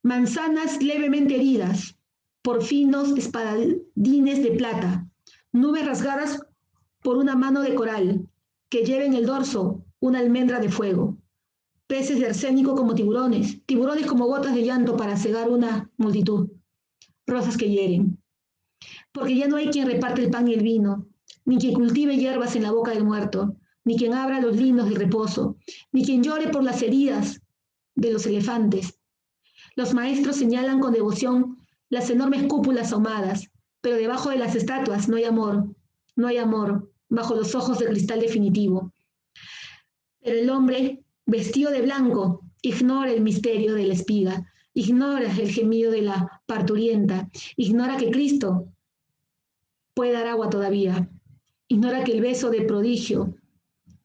manzanas levemente heridas por finos espadines de plata, nubes rasgadas por una mano de coral, que lleva en el dorso una almendra de fuego, peces de arsénico como tiburones, tiburones como gotas de llanto para cegar una multitud, rosas que hieren, porque ya no hay quien reparte el pan y el vino, ni quien cultive hierbas en la boca del muerto, ni quien abra los lindos del reposo, ni quien llore por las heridas de los elefantes. Los maestros señalan con devoción las enormes cúpulas ahumadas, pero debajo de las estatuas no hay amor, bajo los ojos de cristal definitivo. Pero el hombre, vestido de blanco, ignora el misterio de la espiga, ignora el gemido de la parturienta, ignora que Cristo puede dar agua todavía, ignora que el beso de prodigio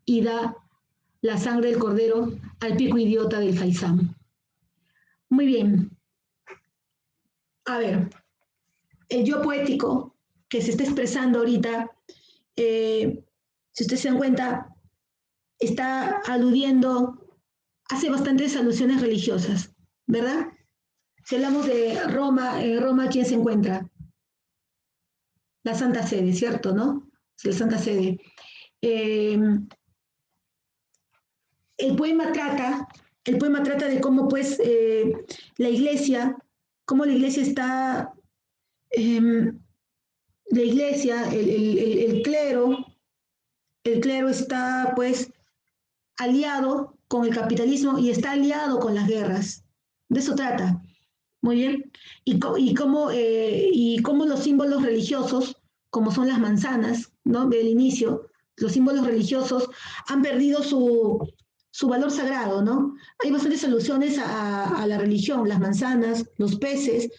y da la sangre del cordero al pico idiota del faisán. Muy bien. A ver, el yo poético que se está expresando ahorita, si ustedes se dan cuenta, está aludiendo, hace bastantes alusiones religiosas, ¿verdad? Si hablamos de Roma, en Roma, ¿quién se encuentra? La Santa Sede, ¿cierto? ¿No? La Santa Sede. El poema trata de cómo, pues, la iglesia está, la iglesia, el clero está, pues, aliado con el capitalismo y está aliado con las guerras. De eso trata. Muy bien. Y cómo los símbolos religiosos, como son las manzanas, ¿no? Del inicio, los símbolos religiosos han perdido su valor sagrado, ¿no? Hay bastantes alusiones a la religión, las manzanas, los peces.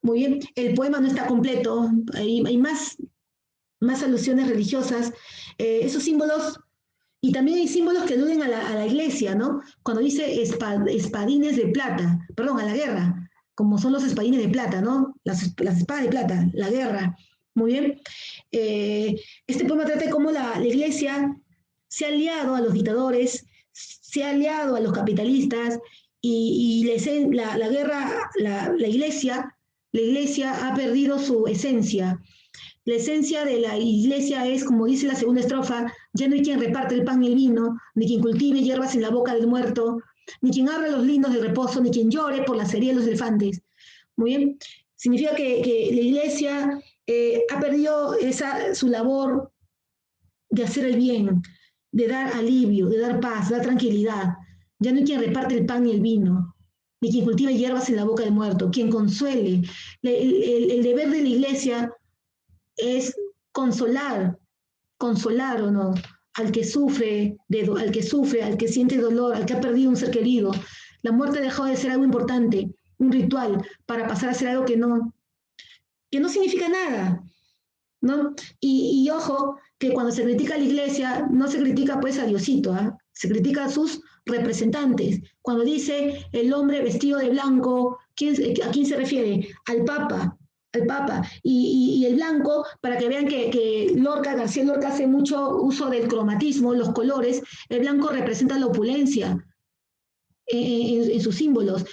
Muy bien. El poema no está completo, hay más alusiones religiosas. Esos símbolos. Y también hay símbolos que aluden a la iglesia, ¿no? Cuando dice espadines de plata, perdón, a la guerra, como son los espadines de plata, ¿no? Las espadas de plata, la guerra. Muy bien. Este poema trata de cómo la iglesia se ha aliado a los dictadores, se ha aliado a los capitalistas y la guerra, la iglesia ha perdido su esencia. La esencia de la iglesia es, como dice la segunda estrofa, ya no hay quien reparte el pan y el vino, ni quien cultive hierbas en la boca del muerto, ni quien abra los lindos del reposo, ni quien llore por las heridas de los elefantes. Muy bien. Significa que la iglesia ha perdido su labor de hacer el bien, de dar alivio, de dar paz, de dar tranquilidad. Ya no hay quien reparte el pan y el vino, ni quien cultive hierbas en la boca del muerto, quien consuele. El deber de la iglesia es consolar o no, al que sufre, al que siente dolor, al que ha perdido un ser querido. La muerte ha dejado de ser algo importante, un ritual, para pasar a ser algo que no significa nada, ¿no? Y ojo, que cuando se critica a la iglesia, no se critica pues a Diosito, ¿eh? Se critica a sus representantes. Cuando dice el hombre vestido de blanco, ¿a quién se refiere? Al Papa. Y el blanco, para que vean que García Lorca hace mucho uso del cromatismo, los colores, el blanco representa la opulencia en sus símbolos,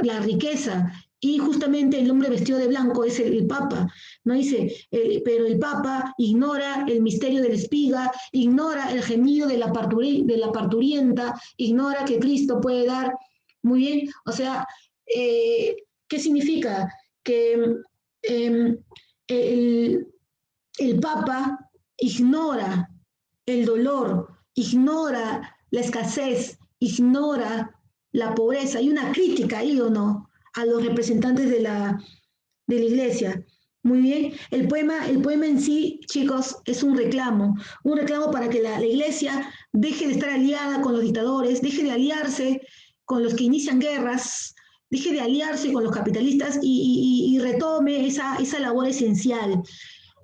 la riqueza, y justamente el hombre vestido de blanco es el Papa, ¿no? Dice, pero el Papa ignora el misterio de la espiga, ignora el gemido de la parturienta, ignora que Cristo puede dar, muy bien, o sea, ¿qué significa? Que el Papa ignora el dolor, ignora la escasez, ignora la pobreza. Hay una crítica ahí, ¿o no?, a los representantes de la iglesia. Muy bien, el poema en sí, chicos, es un reclamo para que la iglesia deje de estar aliada con los dictadores, deje de aliarse con los que inician guerras, deje de aliarse con los capitalistas y retome esa labor esencial,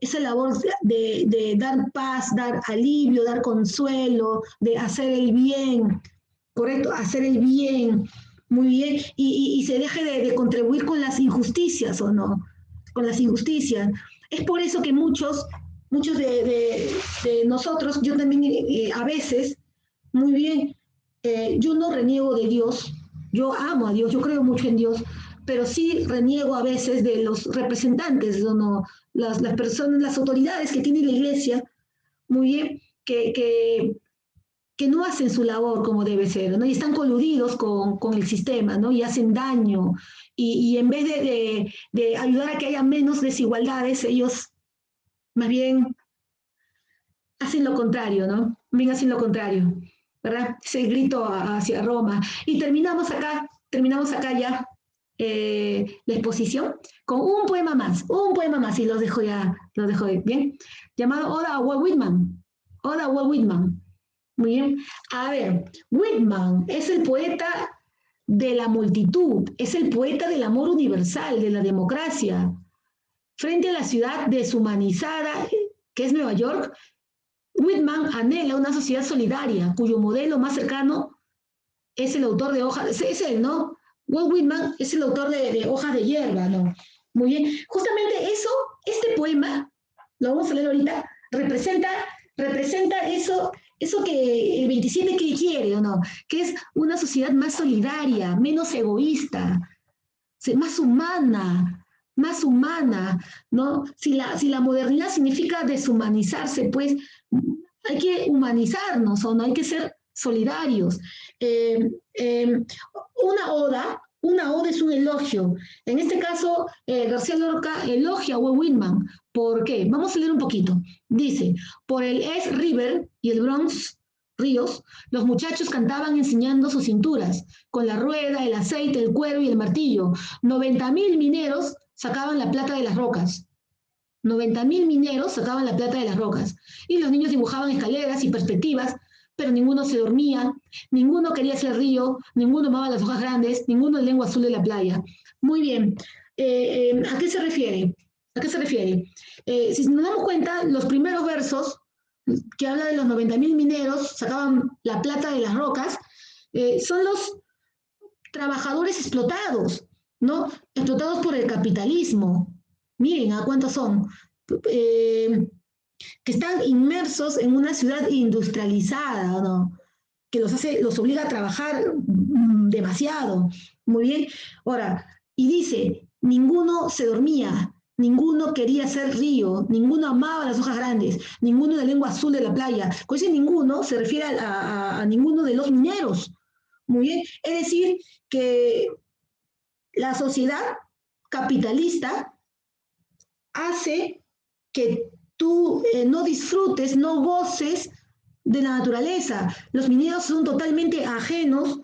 esa labor de dar paz, dar alivio, dar consuelo, de hacer el bien, ¿correcto? Hacer el bien, muy bien, y se deje de contribuir con las injusticias, ¿o no? Con las injusticias. Es por eso que muchos de nosotros, yo también a veces, muy bien, yo no reniego de Dios, yo amo a Dios, yo creo mucho en Dios, pero sí reniego a veces de los representantes, ¿no? Las personas, las autoridades que tiene la iglesia, muy bien, que no hacen su labor como debe ser, ¿no? Y están coludidos con el sistema, ¿no? Y hacen daño. Y en vez de ayudar a que haya menos desigualdades, ellos más bien hacen lo contrario, ¿no? Bien hacen lo contrario, ¿verdad? Ese grito hacia Roma. Y terminamos acá ya la exposición con un poema más, y los dejo bien, llamado Oda a Walt Whitman. Oda a Walt Whitman. Muy bien. A ver, Whitman es el poeta de la multitud, es el poeta del amor universal, de la democracia. Frente a la ciudad deshumanizada, que es Nueva York, Whitman anhela una sociedad solidaria, cuyo modelo más cercano es el autor de Hojas, es él, ¿no? Walt Whitman es el autor de Hojas de Hierba, ¿no? Muy bien. Justamente eso, este poema, lo vamos a leer ahorita, representa eso que el 27 que quiere, ¿o no? Que es una sociedad más solidaria, menos egoísta, más humana, ¿no? Si la modernidad significa deshumanizarse, pues hay que humanizarnos, ¿o no? Hay que ser solidarios. Una oda es un elogio. En este caso, García Lorca elogia a Walt Whitman. ¿Por qué? Vamos a leer un poquito. Dice, por el East River y el Bronx ríos, los muchachos cantaban enseñando sus cinturas, con la rueda, el aceite, el cuero y el martillo. 90.000 mineros sacaban la plata de las rocas. 90.000 mineros sacaban la plata de las rocas. Y los niños dibujaban escaleras y perspectivas, pero ninguno se dormía, ninguno quería ser río, ninguno amaba las hojas grandes, ninguno el lengua azul de la playa. Muy bien. ¿A qué se refiere? ¿A qué se refiere? Si nos damos cuenta, los primeros versos que habla de los 90.000 mineros, sacaban la plata de las rocas, son los trabajadores explotados, ¿no? Explotados por el capitalismo. Miren, ¿a cuántos son? Que están inmersos en una ciudad industrializada, ¿no? Que los obliga a trabajar demasiado. Muy bien. Ahora, y dice, ninguno se dormía, ninguno quería ser río, ninguno amaba las hojas grandes, ninguno de la lengua azul de la playa. Con ese ninguno se refiere a ninguno de los mineros. Muy bien. Es decir, que la sociedad capitalista hace que tú no disfrutes, no goces de la naturaleza. Los mineros son totalmente ajenos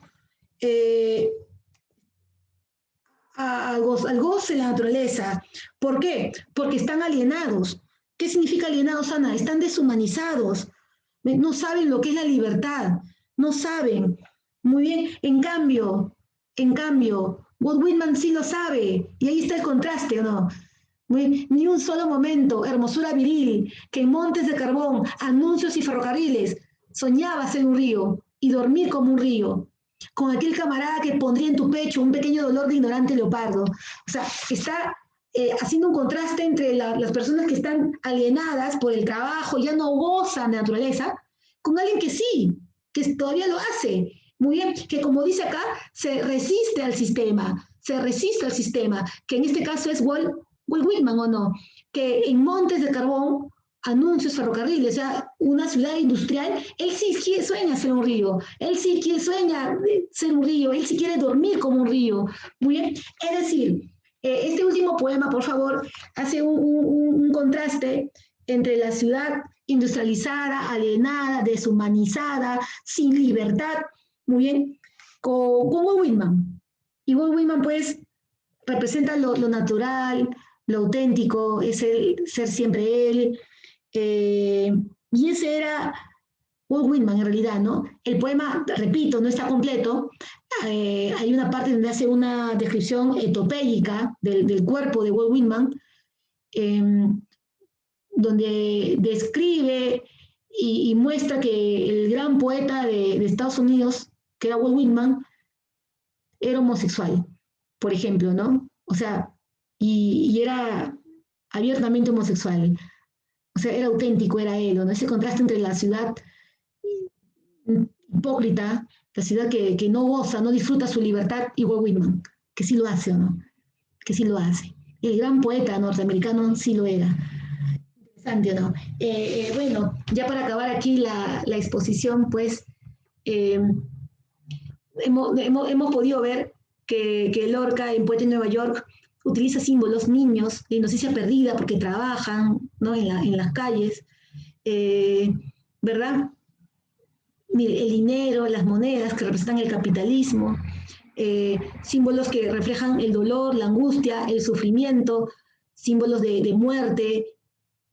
al goce de la naturaleza. ¿Por qué? Porque están alienados. ¿Qué significa alienados, Ana? Están deshumanizados. No saben lo que es la libertad. No saben. Muy bien. En cambio, Walt Whitman sí lo sabe. Y ahí está el contraste, ¿o no? Ni un solo momento, hermosura viril, que en montes de carbón, anuncios y ferrocarriles, soñaba ser un río y dormir como un río, con aquel camarada que pondría en tu pecho un pequeño dolor de ignorante leopardo. O sea, está haciendo un contraste entre las personas que están alienadas por el trabajo, ya no gozan de naturaleza, con alguien que sí, que todavía lo hace. Muy bien, que como dice acá, se resiste al sistema, que en este caso es Walt Whitman, ¿o no? Que en montes de carbón, anuncios, ferrocarriles, o sea, una ciudad industrial, él sí sueña ser un río, él sí sueña ser un río, él sí quiere dormir como un río. Muy bien, es decir, este último poema, por favor, hace un contraste entre la ciudad industrializada, alienada, deshumanizada, sin libertad, Muy bien, con Walt Whitman. Y Walt Whitman, pues, representa lo natural, lo auténtico, es el ser siempre él. Y ese era Walt Whitman en realidad, ¿no? El poema, repito, no está completo. Hay una parte donde hace una descripción etopéica del cuerpo de Walt Whitman, eh, donde describe y muestra que el gran poeta de Estados Unidos, que era Walt Whitman, era homosexual, por ejemplo, ¿no? O sea, y era abiertamente homosexual. O sea, era auténtico, era él, ¿no? Ese contraste entre la ciudad hipócrita, la ciudad que no goza, no disfruta su libertad, y Walt Whitman, que sí lo hace, ¿o no? Que sí lo hace. El gran poeta norteamericano sí lo era. Interesante, ¿o no? Bueno, ya para acabar aquí la exposición, pues eh, hemos podido ver que Lorca en Poeta en Nueva York utiliza símbolos, niños, de inocencia perdida porque trabajan, ¿no? En las calles, ¿verdad? Mire, el dinero, las monedas que representan el capitalismo, símbolos que reflejan el dolor, la angustia, el sufrimiento, símbolos de muerte,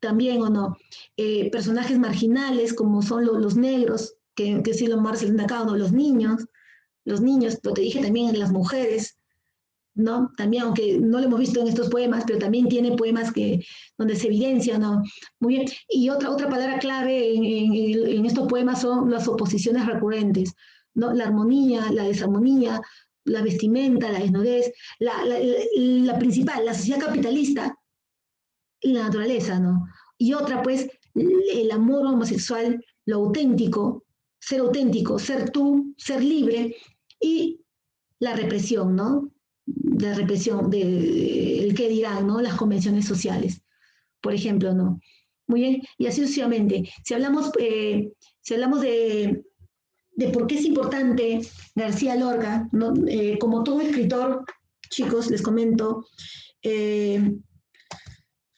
también o no. Personajes marginales como son los negros, que sí lo Marcel acá, ¿no? Los niños, pero te dije también en las mujeres, ¿no? También, aunque no lo hemos visto en estos poemas, pero también tiene poemas donde se evidencia, ¿no? Muy bien. Y otra palabra clave en estos poemas son las oposiciones recurrentes, ¿no? La armonía, la desarmonía, la vestimenta, la desnudez, la principal, la sociedad capitalista y la naturaleza, ¿no? Y otra, pues, el amor homosexual, lo auténtico, ser tú, ser libre, y la represión, ¿no? La represión el qué dirán, ¿no? Las convenciones sociales, por ejemplo, ¿no? Muy bien, y así sucesivamente. Si hablamos de por qué es importante García Lorca, ¿no? Como todo escritor, chicos, les comento, eh,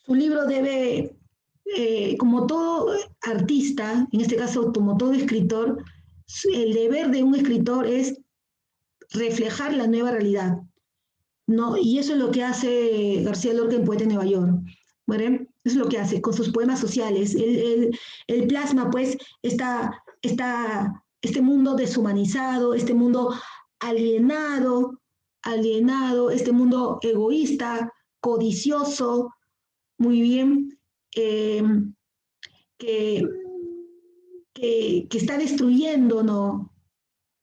su libro debe, como todo artista, en este caso como todo escritor, el deber de un escritor es reflejar la nueva realidad, ¿no? Y eso es lo que hace García Lorca en Poeta en Nueva York. ¿Vale? Eso es lo que hace con sus poemas sociales. Él plasma, pues, este mundo deshumanizado, este mundo alienado, este mundo egoísta, codicioso, muy bien, eh, que, que está destruyendo, ¿no?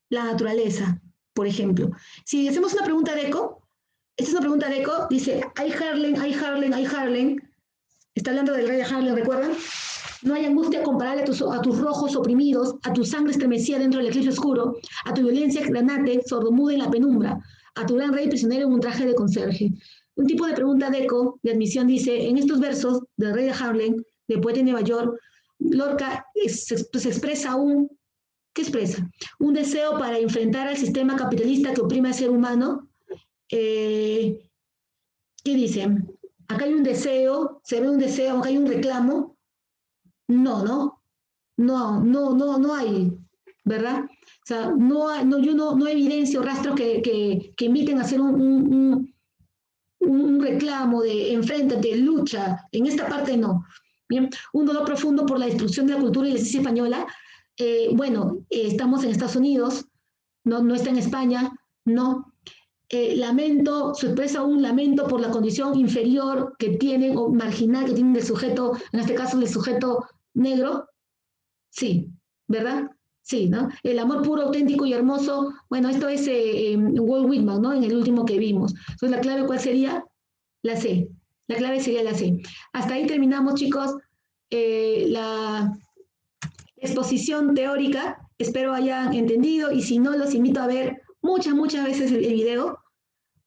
La naturaleza, por ejemplo. Si hacemos una pregunta de eco, esta es una pregunta de eco, dice, hay Harlem, hay Harlem, hay Harlem. Está hablando del rey de Harlem, ¿recuerdan? No hay angustia comparable a tus rojos oprimidos, a tu sangre estremecida dentro del eclipse oscuro, a tu violencia granate, sordomuda en la penumbra, a tu gran rey prisionero en un traje de conserje. Un tipo de pregunta de eco, de admisión, dice, en estos versos del rey de Harlem, de Poeta en Nueva York, Lorca se expresa ¿qué expresa? Un deseo para enfrentar al sistema capitalista que oprime al ser humano. ¿Qué dicen? Acá hay un deseo, se ve un deseo, acá hay un reclamo. No, ¿no? No hay, ¿verdad? O sea, no evidencio rastros que inviten a hacer un reclamo de enfréntate, lucha. En esta parte no. Bien, un dolor profundo por la destrucción de la cultura y la ciencia española. Estamos en Estados Unidos, no está en España, no. Lamento, se expresa un lamento por la condición inferior que tienen o marginal que tienen del sujeto, en este caso del sujeto negro, sí, ¿verdad? Sí, ¿no? El amor puro, auténtico y hermoso, bueno, esto es Walt Whitman, ¿no? En el último que vimos. Entonces, ¿la clave cuál sería? La C. La clave sería la C. Hasta ahí terminamos, chicos, la exposición teórica. Espero hayan entendido y si no, los invito a ver muchas veces el video.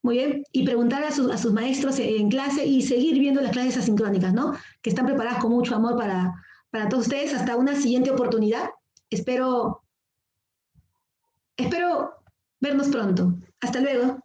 Muy bien, y preguntar a sus maestros en clase y seguir viendo las clases asincrónicas, ¿no? Que están preparadas con mucho amor para todos ustedes. Hasta una siguiente oportunidad. Espero vernos pronto. Hasta luego.